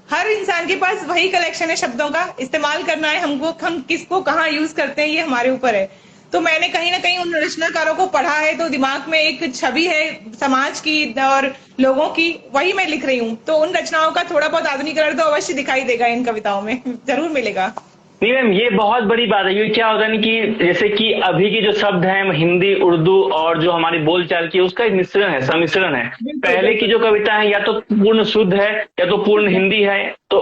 हर इंसान के पास वही कलेक्शन है शब्दों का। इस्तेमाल करना है हमको, हम किसको कहाँ यूज करते हैं ये हमारे ऊपर है। तो मैंने कहीं ना कहीं उन रचनाकारों को पढ़ा है, तो दिमाग में एक छवि है समाज की और लोगों की, वही मैं लिख रही हूँ। तो उन रचनाओं का थोड़ा बहुत आधुनिकीकरण तो अवश्य दिखाई देगा इन कविताओं में, जरूर मिलेगा। नहीं मैम, ये बहुत बड़ी बात है। ये क्या होता है ना कि जैसे कि अभी की जो शब्द हैं, हिंदी, उर्दू और जो हमारी बोलचाल की, उसका एक मिश्रण है, सम्मिश्रण है। पहले की जो कविता है या तो पूर्ण शुद्ध है या तो पूर्ण हिंदी है। तो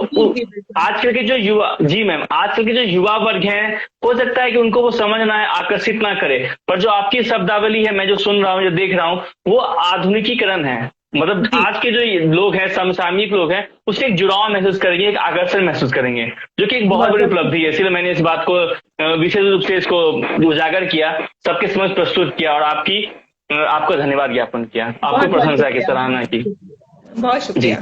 आजकल के जो युवा, जी मैम, आजकल के जो युवा वर्ग हैं, हो सकता है कि उनको वो समझ ना आए, आकर्षित ना करे। पर जो आपकी शब्दावली है, मैं जो सुन रहा हूँ, जो देख रहा हूँ, वो आधुनिकीकरण है। मतलब आज के जो लोग हैं, समसामयिक लोग हैं, उससे एक जुड़ाव महसूस करेंगे, एक आकर्षण महसूस करेंगे, जो कि एक बहुत बड़ी उपलब्धि है। इसलिए मैंने इस बात को विशेष रूप से इसको उजागर किया, सबके समझ प्रस्तुत किया, और आपको धन्यवाद ज्ञापन किया, आपको प्रशंसा की, सराहना की। बहुत शुक्रिया।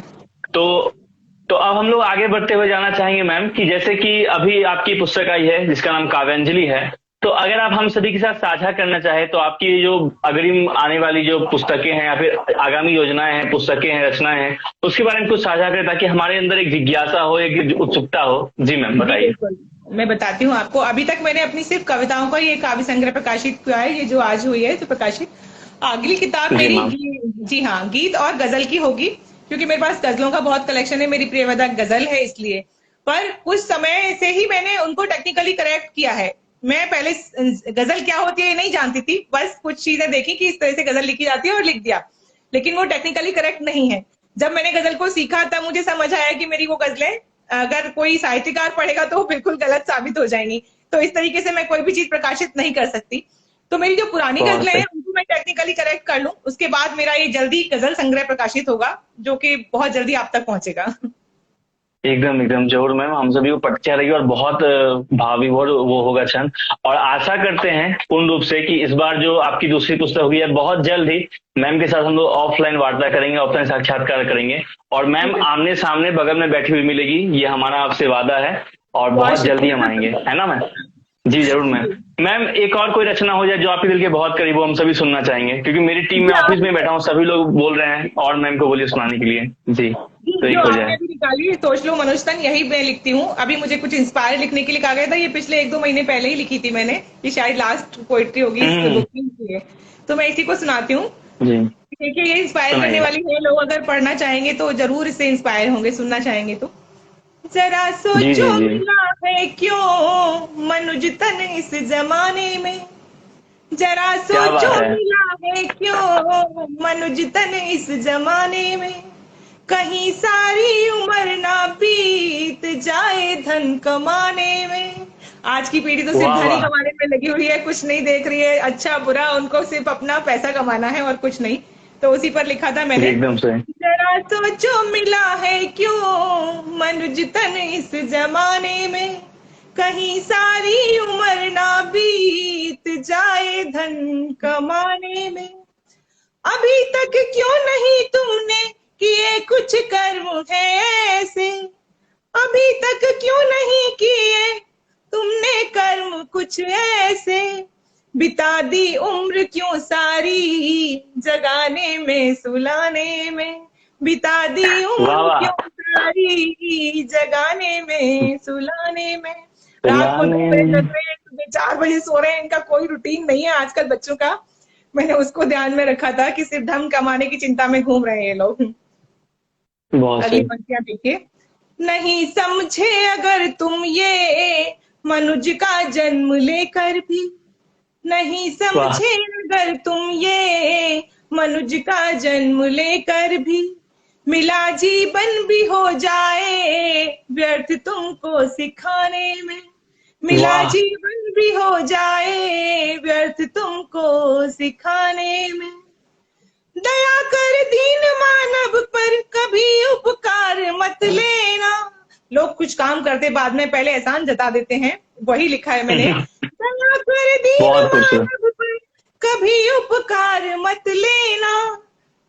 तो अब हम लोग आगे बढ़ते हुए जाना चाहेंगे मैम, कि जैसे कि अभी आपकी पुस्तक आई है जिसका नाम काव्यांजलि है, तो अगर आप हम सभी के साथ साझा करना चाहे, तो आपकी जो अग्रिम आने वाली जो पुस्तकें हैं या फिर आगामी योजनाएं हैं, पुस्तकें हैं, रचनाएं हैं, उसके बारे में कुछ साझा करें, ताकि हमारे अंदर एक जिज्ञासा हो, एक उत्सुकता हो। जी मैम, बताइए। मैं बताती हूँ आपको। अभी तक मैंने अपनी सिर्फ कविताओं का ये काव्य संग्रह प्रकाशित किया है, ये जो आज हुई है जो प्रकाशित। अगली किताब मेरी जी हाँ, गीत और गजल की होगी, क्योंकि मेरे पास गजलों का बहुत कलेक्शन है। मेरी प्रियवदा गजल है, इसलिए। पर कुछ समय से ही मैंने उनको टेक्निकली करेक्ट किया है। मैं पहले गजल क्या होती है ये नहीं जानती थी, बस कुछ चीजें देखी कि इस तरह से गजल लिखी जाती है और लिख दिया, लेकिन वो टेक्निकली करेक्ट नहीं है। जब मैंने गजल को सीखा तब मुझे समझ आया कि मेरी वो गजलें अगर कोई साहित्यकार पढ़ेगा तो बिल्कुल गलत साबित हो जाएंगी। तो इस तरीके से मैं कोई भी चीज प्रकाशित नहीं कर सकती। तो मेरी जो पुरानी गजलें हैं उनको मैं टेक्निकली करेक्ट कर लूं, उसके बाद मेरा ये जल्दी गजल संग्रह प्रकाशित होगा, जो कि बहुत जल्दी आप तक पहुंचेगा। एकदम एकदम जरूर मैम, हम सभी को प्रतीक्षा रही और बहुत भावी वो होगा क्षण। और आशा करते हैं पूर्ण रूप से कि इस बार जो आपकी दूसरी पुस्तक होगी, बहुत जल्द ही मैम के साथ हम लोग ऑफलाइन वार्ता करेंगे, ऑफलाइन साक्षात्कार करेंगे, और मैम आमने सामने बगल में बैठी हुई मिलेगी, ये हमारा आपसे वादा है, और बहुत जल्दी हम आएंगे, है ना मैम? जी जरूर मैम। मैम, एक और कोई रचना हो जाए जो आपके दिल के बहुत करीब हो, हम सभी सुनना चाहेंगे, क्योंकि मेरी टीम में ऑफिस में बैठा हूँ, सभी लोग बोल रहे हैं और मैम को बोलिए सुनाने के लिए। जी तो एक जो हो आपने जाए। अभी निकाली सोच लो मनोजतन, यही मैं लिखती हूँ। अभी मुझे कुछ इंस्पायर लिखने के लिए कहा गया था, ये पिछले 1-2 महीने पहले ही लिखी थी मैंने, ये शायद लास्ट पोइट्री होगी इस हम्म। बुक की। तो मैं इसी को सुनाती हूँ। जी देखिए ये इंस्पायर करने सुनाइए। वाली है, लोग अगर पढ़ना चाहेंगे तो जरूर इससे इंस्पायर होंगे, सुनना चाहेंगे तो। जरा जी सोचो जी जी। मिला है क्यों मनुज तन इस जमाने में, जरा क्या सोचो बात है। मिला है क्यों मनुज तन इस जमाने में, कहीं सारी उम्र ना बीत जाए धन कमाने में। आज की पीढ़ी तो सिर्फ वाह धन ही वाह। कमाने में लगी हुई है, कुछ नहीं देख रही है अच्छा बुरा, उनको सिर्फ अपना पैसा कमाना है और कुछ नहीं। तो उसी पर लिखा था जी मैंने। एकदम सही। जरा सोचो मिला है क्यों मनुज तन इस जमाने में, कहीं सारी उम्र ना बीत जाए धन कमाने में, अभी तक क्यों नहीं तुमने किए कुछ कर्म है ऐसे, अभी तक क्यों नहीं किए तुमने कर्म कुछ ऐसे, बिता दी उम्र क्यों सारी जगाने में सुलाने में, बिता दी वाह उम्र वाह। क्यों सारी जगाने में सुलाने में। रात को 2 सुलाने बजे में। जग रहे हैं, सुबह 4 बजे सो रहे हैं, इनका कोई रूटीन नहीं है आजकल बच्चों का। मैंने उसको ध्यान में रखा था कि सिर्फ धन कमाने की चिंता में घूम रहे हैं ये लोग। बहुत अगली सही। पंक्तियां देखिए। नहीं समझे अगर तुम ये मनुज का जन्म लेकर भी, नहीं वाह समझे अगर तुम ये मनुज का जन्म लेकर भी, मिला जीवन भी हो जाए व्यर्थ तुमको सिखाने में, मिला वाह। जीवन भी हो जाए व्यर्थ तुमको सिखाने में, दया कर दीन मानव पर कभी उपकार मत लेना। लोग कुछ काम करते बाद में पहले एहसान जता देते हैं, वही लिखा है मैंने। दया कर दीन बहुत खूबसूरत। मानव पर कभी उपकार मत लेना,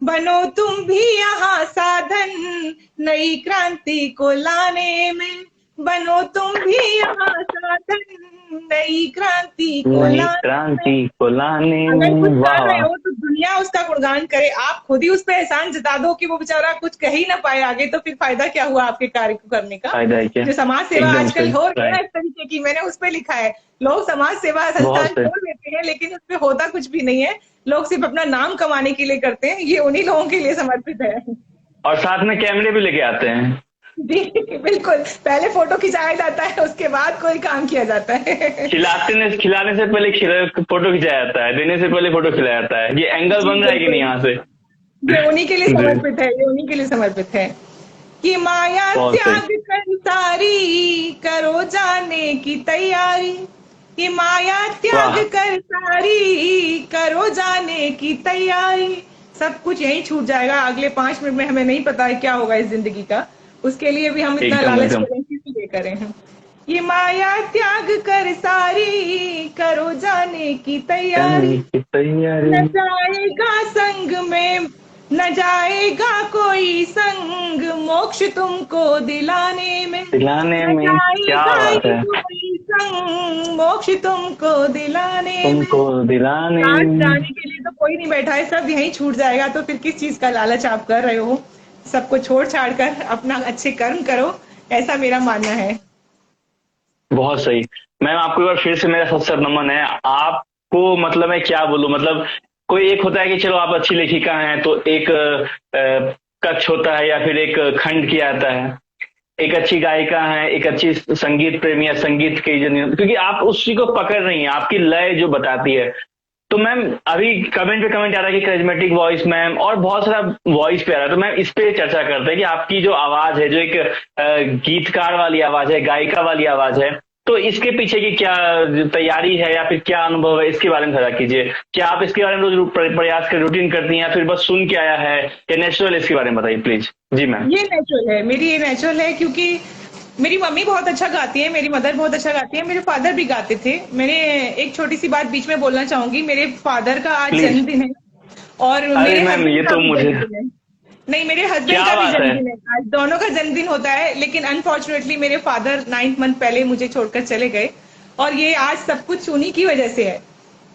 बनो तुम भी यहाँ साधन नई क्रांति को लाने में, बनो तुम भी यहाँ साधन नई क्रांति को नई लाने में। क्रांति को लाने अगर कुछ में। वाह कर रहे वाह। हो तो दुनिया उसका गुणगान करे, आप खुद ही उस पर एहसान जता दो कि वो बेचारा कुछ कह ही ना पाए आगे, तो फिर फायदा क्या हुआ आपके कार्य को करने का। फायदा है क्या। जो समाज सेवा एकदम आजकल सही। हो रही है ना राइट। इस तरीके की, मैंने उस पर लिखा है। लोग समाज सेवा बहुत संस्थान सही। खोल लेते हैं लेकिन उसमें होता कुछ भी नहीं है, लोग सिर्फ अपना नाम कमाने के लिए करते हैं, ये उन्हीं लोगों के लिए समर्पित है। और साथ में कैमरे भी लेके आते हैं। जी बिल्कुल, पहले फोटो खिंचाया जाता है उसके बाद कोई काम किया जाता है। खिलाने से पहले फोटो खिंचाया जाता है, देने से पहले फोटो खिलाया जाता है। ये एंगल बन रहा है कि नहीं यहाँ से। ये उन्हीं के लिए जी। समर्पित है, ये उन्हीं के लिए समर्पित है। कि माया बहुत त्याग सही। कर सारी करो जाने की तैयारी, कि माया त्याग वाह। कर सारी करो जाने की तैयारी, सब कुछ यहीं छूट जाएगा अगले 5 मिनट में, हमें नहीं पता है क्या होगा इस जिंदगी का, उसके लिए भी हम इतना एकदम लालच एकदम। करें किस करें हम। ये माया त्याग कर सारी करो जाने की तैयारी, जाने की तैयारी। न जाएगा संग में न जाएगा कोई संग मोक्ष तुमको दिलाने में, दिलाने न में। क्या जाएगा बात है। कोई संग मोक्ष तुमको दिलाने में। तुमको दिलाने साथ में। जाने के लिए तो कोई नहीं बैठा है, सब यहीं छूट जाएगा, तो फिर किस चीज का लालच आप कर रहे हो। सबको छोड़ छाड़ कर अपना अच्छे कर्म करो, ऐसा मेरा मानना है। बहुत सही। मैम आपको एक बार फिर से मेरा सत नमन है आपको। मतलब मैं क्या बोलूं, मतलब कोई एक होता है कि चलो आप अच्छी लेखिका हैं तो एक कक्ष होता है या फिर एक खंड किया जाता है, एक अच्छी गायिका है, एक अच्छी संगीत प्रेमी या संगीत की क्योंकि आप उसी को पकड़ रही हैं, आपकी लय जो बताती है। तो मैम अभी कमेंट पे कमेंट आ रहा है कि करिश्मेटिक वॉइस मैम, और बहुत सारा वॉइस पे आ रहा है, तो मैम इस पे चर्चा करते हैं कि आपकी जो आवाज है, जो एक गीतकार वाली आवाज है, गायिका वाली आवाज है, तो इसके पीछे की क्या तैयारी है या फिर क्या अनुभव है, इसके बारे में साझा कीजिए। क्या आप इसके बारे में रोज प्रयास कर रूटीन करती हैं या फिर बस सुन के आया है या नेचुरल, इसके बारे में बताइए प्लीज। जी मैम। ये नेचुरल है, मेरी ये नेचुरल है, क्योंकि मेरी मम्मी बहुत अच्छा गाती है, मेरी मदर बहुत अच्छा गाती है, मेरे फादर भी गाते थे। मैंने एक छोटी सी बात बीच में बोलना चाहूंगी, मेरे फादर का आज Please. जन्मदिन है और अरे मेरे मैम ये हस्बैंड का तो भी मुझे जन्मदिन है। नहीं, मेरे हस्बैंड क्या का भी बात है। जन्मदिन है आज, दोनों का जन्मदिन होता है, लेकिन अनफॉर्चुनेटली मेरे फादर 9 मंथ पहले मुझे छोड़कर चले गए, और ये आज सब कुछ उन्हीं की वजह से है।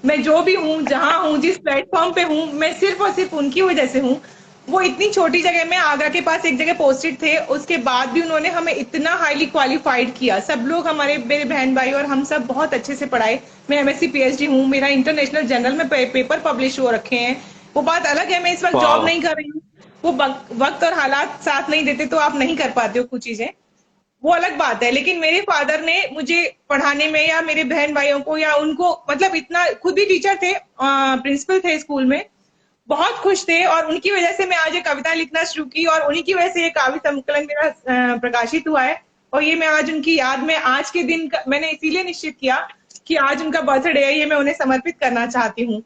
मैं जो भी हूँ, जहाँ हूँ, जिस प्लेटफॉर्म पे हूँ, मैं सिर्फ और सिर्फ उनकी वजह से हूँ। वो इतनी छोटी जगह में, आगरा के पास एक जगह पोस्टेड थे, उसके बाद भी उन्होंने हमें इतना हाईली क्वालिफाइड किया। सब लोग, हमारे मेरे बहन भाई और हम सब बहुत अच्छे से पढ़ाए। मैं एमएससी पीएचडी हूँ, मेरा इंटरनेशनल जर्नल में पेपर पब्लिश हो रखे हैं। वो बात अलग है, मैं इस वक्त वाह। जॉब नहीं कर रही हूँ, वो वक्त और हालात साथ नहीं देते तो आप नहीं कर पाते हो कुछ चीजें, वो अलग बात है। लेकिन मेरे फादर ने मुझे पढ़ाने में, या मेरे बहन भाइयों को, या उनको, मतलब इतना, खुद भी टीचर थे, प्रिंसिपल थे स्कूल में, बहुत खुश थे। और उनकी वजह से मैं आज ये कविता लिखना शुरू की, और उन्हीं की वजह से ये काव्य संकलन मेरा प्रकाशित हुआ है। और ये मैं आज उनकी याद में, आज के दिन मैंने इसीलिए निश्चित किया कि आज उनका बर्थडे है, ये मैं उन्हें समर्पित करना चाहती हूँ,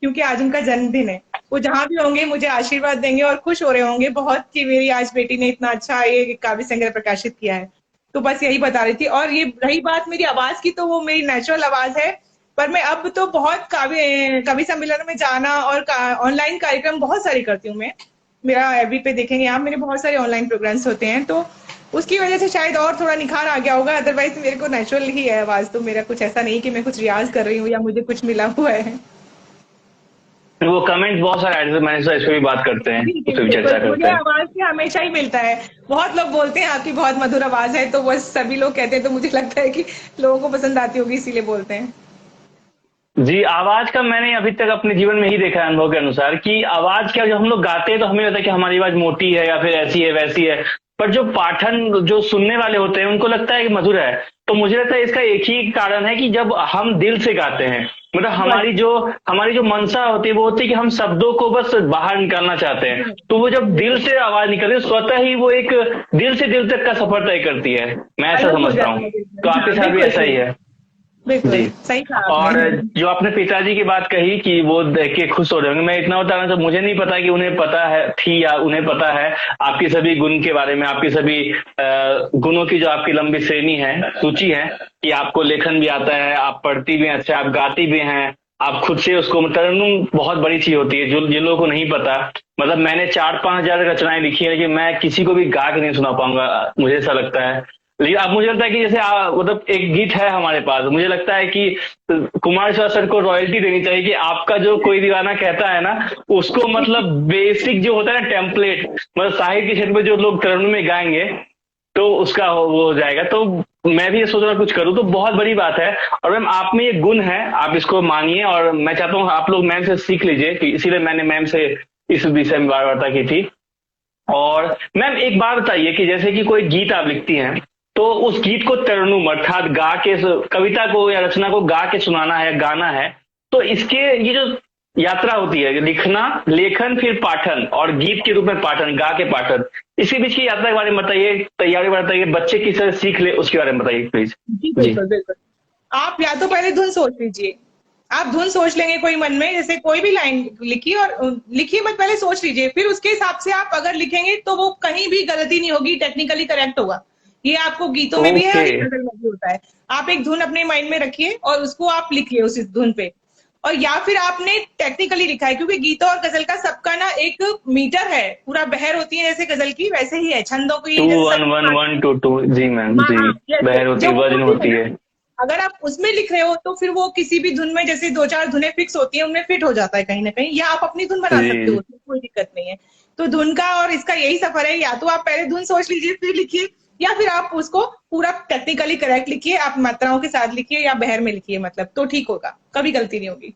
क्योंकि आज उनका जन्मदिन है। वो जहां भी होंगे मुझे आशीर्वाद देंगे और खुश हो रहे होंगे बहुत कि मेरी आज बेटी ने इतना अच्छा ये काव्य संग्रह प्रकाशित किया है। तो बस यही बता रही थी। और ये रही बात मेरी आवाज की, तो वो मेरी नेचुरल आवाज है, पर मैं अब तो बहुत कवि सम्मेलन में जाना और ऑनलाइन कार्यक्रम बहुत सारे करती हूँ मैं। मेरा एफबी पे देखेंगे आप, मेरे बहुत सारे ऑनलाइन प्रोग्राम्स होते हैं, तो उसकी वजह से शायद और थोड़ा निखार आ गया होगा। अदरवाइज मेरे को नेचुरल ही है आवाज, तो मेरा कुछ ऐसा नहीं कि मैं कुछ रियाज कर रही हूँ या मुझे कुछ मिला हुआ है। वो कमेंट बहुत सारे आए थे, मैंने सोचा इस पे भी बात करते हैं, उस पे भी चर्चा मुझे करते हैं। आवाज से हमेशा ही मिलता है। बहुत लोग बोलते हैं आपकी बहुत मधुर आवाज है, तो बस सभी लोग कहते हैं, तो मुझे लगता है कि लोगों को पसंद आती होगी, इसीलिए बोलते हैं। जी, आवाज का मैंने अभी तक अपने जीवन में ही देखा है अनुभव के अनुसार कि आवाज क्या, जब हम लोग गाते हैं तो हमें लगता है कि हमारी आवाज मोटी है या फिर ऐसी है वैसी है, पर जो पाठन, जो सुनने वाले होते हैं उनको लगता है कि मधुर है। तो मुझे लगता है इसका एक ही कारण है कि जब हम दिल से गाते हैं, मतलब हमारी जो मंशा होती है वो होती है कि हम शब्दों को बस बाहर निकालना चाहते हैं, तो वो जब दिल से आवाज निकलती है स्वतः ही वो एक दिल से दिल तक का सफर तय करती है, मैं ऐसा समझता हूँ। तो आपके साथ भी ऐसा ही है। बिल्कुल जी। सही कहा और आपने। जो आपने पिताजी की बात कही कि वो देख के खुश हो रहे होंगे, मैं इतना बताना तो मुझे नहीं पता कि उन्हें पता है थी या उन्हें पता है आपकी सभी गुण के बारे में, आपकी सभी गुणों की जो आपकी लंबी श्रेणी है, सूची है, कि आपको लेखन भी आता है, आप पढ़ती भी हैं अच्छा, आप गाती भी हैं, आप खुद से उसको, तरन्नुम बहुत बड़ी चीज होती है जो जिन लोगों को नहीं पता। मतलब मैंने 4-5 हजार रचनाएं लिखी है, लेकिन मैं किसी को भी गा के नहीं सुना पाऊंगा, मुझे ऐसा लगता है। लेकिन अब मुझे लगता है कि जैसे मतलब एक गीत है हमारे पास, मुझे लगता है कि कुमार विश्वास सर को रॉयल्टी देनी चाहिए कि आपका जो कोई दीवाना कहता है ना, उसको मतलब बेसिक जो होता है ना टेम्पलेट, मतलब साहित्य के क्षेत्र में जो लोग तरन्नुम में गाएंगे तो उसका वो हो जाएगा। तो मैं भी ये सोच रहा कुछ करूँ, तो बहुत बड़ी बात है। और मैम आप में ये गुण है, आप इसको मानिए, और मैं चाहता हूँ आप लोग मैम से सीख लीजिए, कि इसीलिए मैंने मैम से इस विषय में वार्ता की थी। और मैम एक बात बताइए कि जैसे कि कोई गीत आप लिखती हैं, तो उस गीत को तरन्नुम अर्थात गा के, कविता को या रचना को गा के सुनाना है, गाना है, तो इसके ये जो यात्रा होती है, लिखना, लेखन, फिर पाठन, और गीत के रूप में पाठन, गा के पाठन, इसके बीच की यात्रा के बारे में बताइए, तैयारी के बारे में बताइए, बच्चे किस तरह सीख ले उसके बारे में बताइए प्लीज। जी बिल्कुल बिल्कुल। आप या तो पहले धुन सोच लीजिए, आप धुन सोच लेंगे कोई मन में, जैसे कोई भी लाइन लिखी, और लिखिए मत, पहले सोच लीजिए, फिर उसके हिसाब से आप अगर लिखेंगे तो वो कहीं भी गलती नहीं होगी, टेक्निकली करेक्ट होगा। ये आपको गीतों में भी है और गजल में भी होता है। आप एक धुन अपने माइंड में रखिए और उसको आप लिखिए उस धुन पे, और या फिर आपने टेक्निकली लिखा है, क्योंकि गीतों और गजल का सबका ना एक मीटर है, पूरा बहर होती है जैसे गजल की, वैसे ही है छंदों की 2-1-1-1-2-2। जी मैम, जी बहर होती है, वजन होती है। अगर आप उसमें लिख रहे हो तो फिर वो किसी भी धुन में, जैसे 2-4 धुनें फिक्स होती हैं, उनमें फिट हो जाता है कहीं ना कहीं, या आप अपनी धुन बना सकते हो, कोई दिक्कत नहीं है। तो धुन का और इसका यही सफर है, या तो आप पहले धुन सोच लीजिए फिर लिखिए, या फिर आप उसको पूरा टेक्निकली करेक्ट लिखिए, आप मात्राओं के साथ लिखिए या बहर में लिखिए, मतलब तो ठीक होगा, कभी गलती नहीं होगी।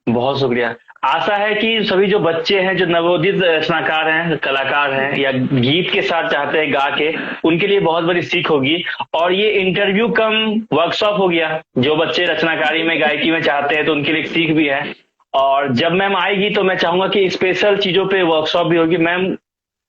बहुत शुक्रिया। आशा है कि सभी जो बच्चे हैं, जो नवोदित रचनाकार हैं, कलाकार हैं, या गीत के साथ चाहते हैं गा के, उनके लिए बहुत बड़ी सीख होगी। और ये इंटरव्यू कम वर्कशॉप हो गया, जो बच्चे रचनाकारी में, गायकी में चाहते हैं तो उनके लिए सीख भी है। और जब मैम आएगी तो मैं चाहूंगा कि स्पेशल चीजों पे वर्कशॉप भी होगी। मैम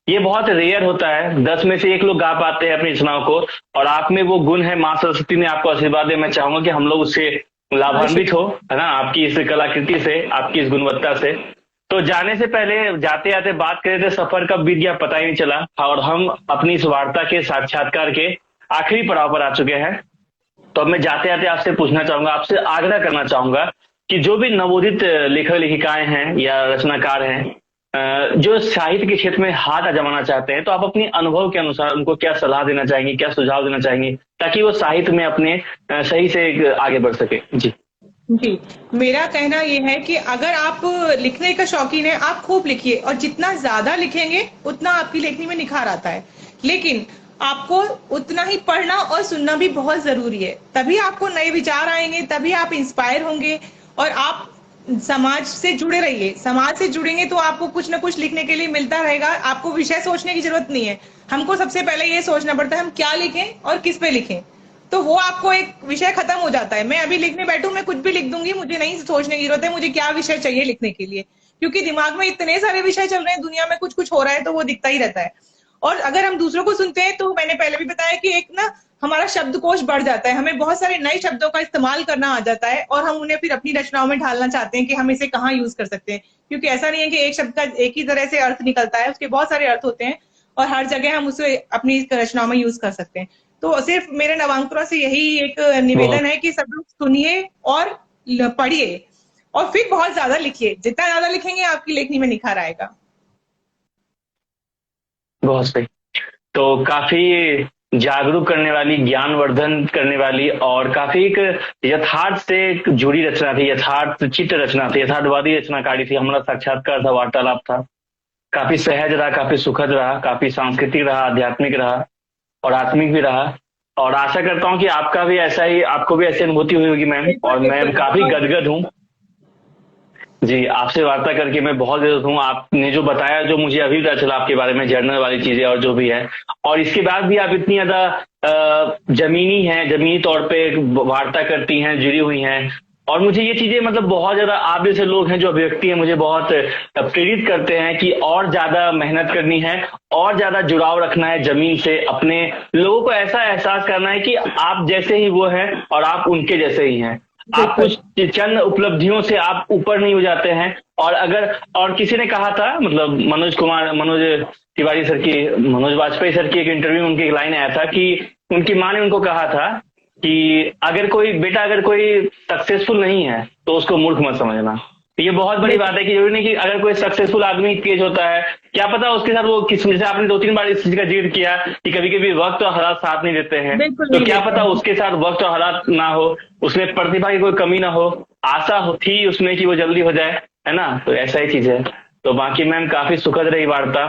ये बहुत रेयर होता है, 10 में से 1 लोग गा पाते हैं अपनी रचनाओं को, और आप में वो गुण है, माँ सरस्वती ने आपको आशीर्वाद दिया। मैं चाहूंगा कि हम लोग उससे लाभान्वित हो, है ना, आपकी इस कलाकृति से, आपकी इस गुणवत्ता से। तो जाने से पहले, जाते जाते बात कर रहे थे, सफर कब बीत गया पता ही नहीं चला, और हम अपनी इस वार्ता के, साक्षात्कार के आखिरी पड़ाव पर आ चुके हैं। तो अब मैं जाते जाते आपसे पूछना चाहूंगा, आपसे आग्रह करना चाहूंगा कि जो भी नवोदित लेखक लेखिकाएं हैं या रचनाकार हैं, जो साहित्य के क्षेत्र में हाथ आजमाना चाहते हैं, तो आप अपनी अनुभव के अनुसार उनको क्या सलाह देना चाहेंगे, क्या सुझाव देना चाहेंगे, ताकि वो साहित्य में अपने सही से आगे बढ़ सके। जी जी, मेरा कहना ये है कि अगर आप लिखने का शौकीन है, आप खूब लिखिए और जितना ज़्यादा लिखेंगे, उतना आपकी लेखनी में निखार आता है। लेकिन आपको उतना ही पढ़ना और सुनना भी बहुत ज़रूरी है। तभी आपको नए विचार आएँगे, तभी आप इंस्पायर होंगे और आप समाज से जुड़े रहिए। समाज से जुड़ेंगे तो आपको कुछ न कुछ लिखने के लिए मिलता रहेगा। आपको विषय सोचने की ज़रूरत नहीं है। हमको सबसे पहले ये सोचना पड़ता है हम क्या लिखें और किस पे लिखें। तो वो आपको एक विषय खत्म हो जाता है। मैं अभी लिखने बैठूं, मैं कुछ भी लिख दूंगी, मुझे नहीं सोचने की जरूरत है मुझे क्या विषय चाहिए लिखने के लिए, क्योंकि दिमाग में इतने सारे विषय चल रहे हैं, दुनिया में कुछ कुछ हो रहा है तो वो दिखता ही रहता है। और अगर हम दूसरों को सुनते हैं तो मैंने पहले भी बताया कि एक ना हमारा शब्दकोश बढ़ जाता है, हमें बहुत सारे नए शब्दों का इस्तेमाल करना आ जाता है और हम उन्हें फिर अपनी रचनाओं में ढालना चाहते हैं कि हम इसे कहाँ यूज कर सकते हैं, क्योंकि ऐसा नहीं है कि एक शब्द का एक ही तरह से अर्थ निकलता है, उसके बहुत सारे अर्थ होते हैं और हर जगह हम उसे अपनी रचनाओं में यूज कर सकते हैं। तो सिर्फ मेरे नवांकुरा से यही एक बहुत निवेदन है कि सब लोग सुनिए और पढ़िए और फिर बहुत ज्यादा लिखिए। जितना ज्यादा लिखेंगे आपकी लेखनी में निखार आएगा। बहुत सही। तो काफी जागरूक करने वाली, ज्ञानवर्धन करने वाली और काफी एक यथार्थ से एक जुड़ी रचना थी, यथार्थ चित्त रचना थी, यथार्थवादी रचनाकारी थी। हमारा साक्षात्कार था, वार्तालाप था। काफी सहज रहा, काफी सुखद रहा, काफी सांस्कृतिक रहा, आध्यात्मिक रहा और आत्मिक भी रहा। और आशा करता हूँ कि आपका भी ऐसा ही, आपको भी ऐसी अनुभूति हुई होगी मैम। बिल्कुल और मैं बिल्कुल काफी बहुत। गदगद हूँ। जी, आपसे वार्ता करके मैं बहुत गदगद हूँ। आपने जो बताया, जो मुझे अभी पता चला आपके बारे में, जर्नल वाली चीजें और जो भी है, और इसके बाद भी आप इतनी ज्यादा जमीनी हैं, जमीनी तौर पे वार्ता करती हैं, जुड़ी हुई हैं। और मुझे ये चीजें मतलब बहुत ज्यादा, आप जैसे लोग हैं जो अभिव्यक्ति हैं, मुझे बहुत प्रेरित करते हैं कि और ज्यादा मेहनत करनी है और ज्यादा जुड़ाव रखना है जमीन से। अपने लोगों को ऐसा एहसास करना है कि आप जैसे ही वो हैं और आप उनके जैसे ही हैं। आप बिल्कुल कुछ चंद उपलब्धियों से आप ऊपर नहीं हो जाते हैं। और अगर, और किसी ने कहा था, मतलब मनोज तिवारी सर की, मनोज वाजपेयी सर की एक इंटरव्यू में उनकी एक लाइन आया था कि उनकी माँ ने उनको कहा था कि अगर कोई बेटा, अगर कोई सक्सेसफुल नहीं है तो उसको मूर्ख मत समझना। ये बहुत बड़ी बात है कि जरूरी नहीं कि अगर कोई सक्सेसफुल आदमी तेज होता है, क्या पता उसके साथ वो किस, जैसे आपने 2-3 बार इस चीज का जिक्र किया कि कभी कभी वक्त और हालात साथ नहीं देते हैं, बिल्कुल तो नहीं क्या देते पता हैं। उसके साथ वक्त और हालात ना हो, उसमें प्रतिभा की कोई कमी ना हो, आशा थी उसमें कि वो जल्दी हो जाए, है ना। तो ऐसा ही चीज है। तो बाकी मैम काफी सुखद रही वार्ता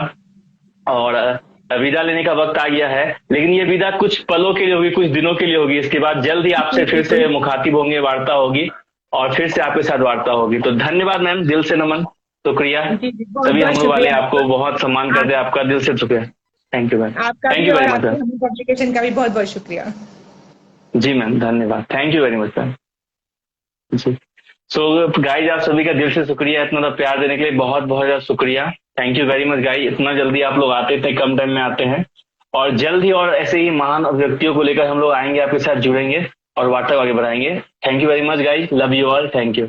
और विदा लेने का वक्त आ गया है। लेकिन ये विदा कुछ पलों के लिए होगी, कुछ दिनों के लिए होगी। इसके बाद जल्द ही आपसे फिर से बिल्कुल मुखातिब होंगे, वार्ता होगी और फिर से आपके साथ वार्ता होगी। तो धन्यवाद मैम, दिल से नमन, शुक्रिया। जी जी, बहुत सभी बहुत हम लोग वाले शुक्रिया आपको आपका। बहुत सम्मान करते आप हैं, आपका दिल से शुक्रिया। थैंक यू मैम, आपका थैंक भी यू और वेरी मच आपके मैम। हम पब्लिकेशन का भी बहुत बहुत शुक्रिया। जी मैम, धन्यवाद, thank you very much ma'am. जी। सो गाइज, आप सभी का दिल से शुक्रिया, इतना सा प्यार देने के लिए बहुत बहुत ज्यादा शुक्रिया। Thank you very much guys, इतना जल्दी आप लोग आते थे, कम टाइम में आते हैं। और जल्द ही और ऐसे ही महान व्यक्तियों को लेकर हम लोग आएंगे, आपके साथ जुड़ेंगे और वार्ता आगे बढ़ाएंगे। Thank you very much guys, love you all, thank you.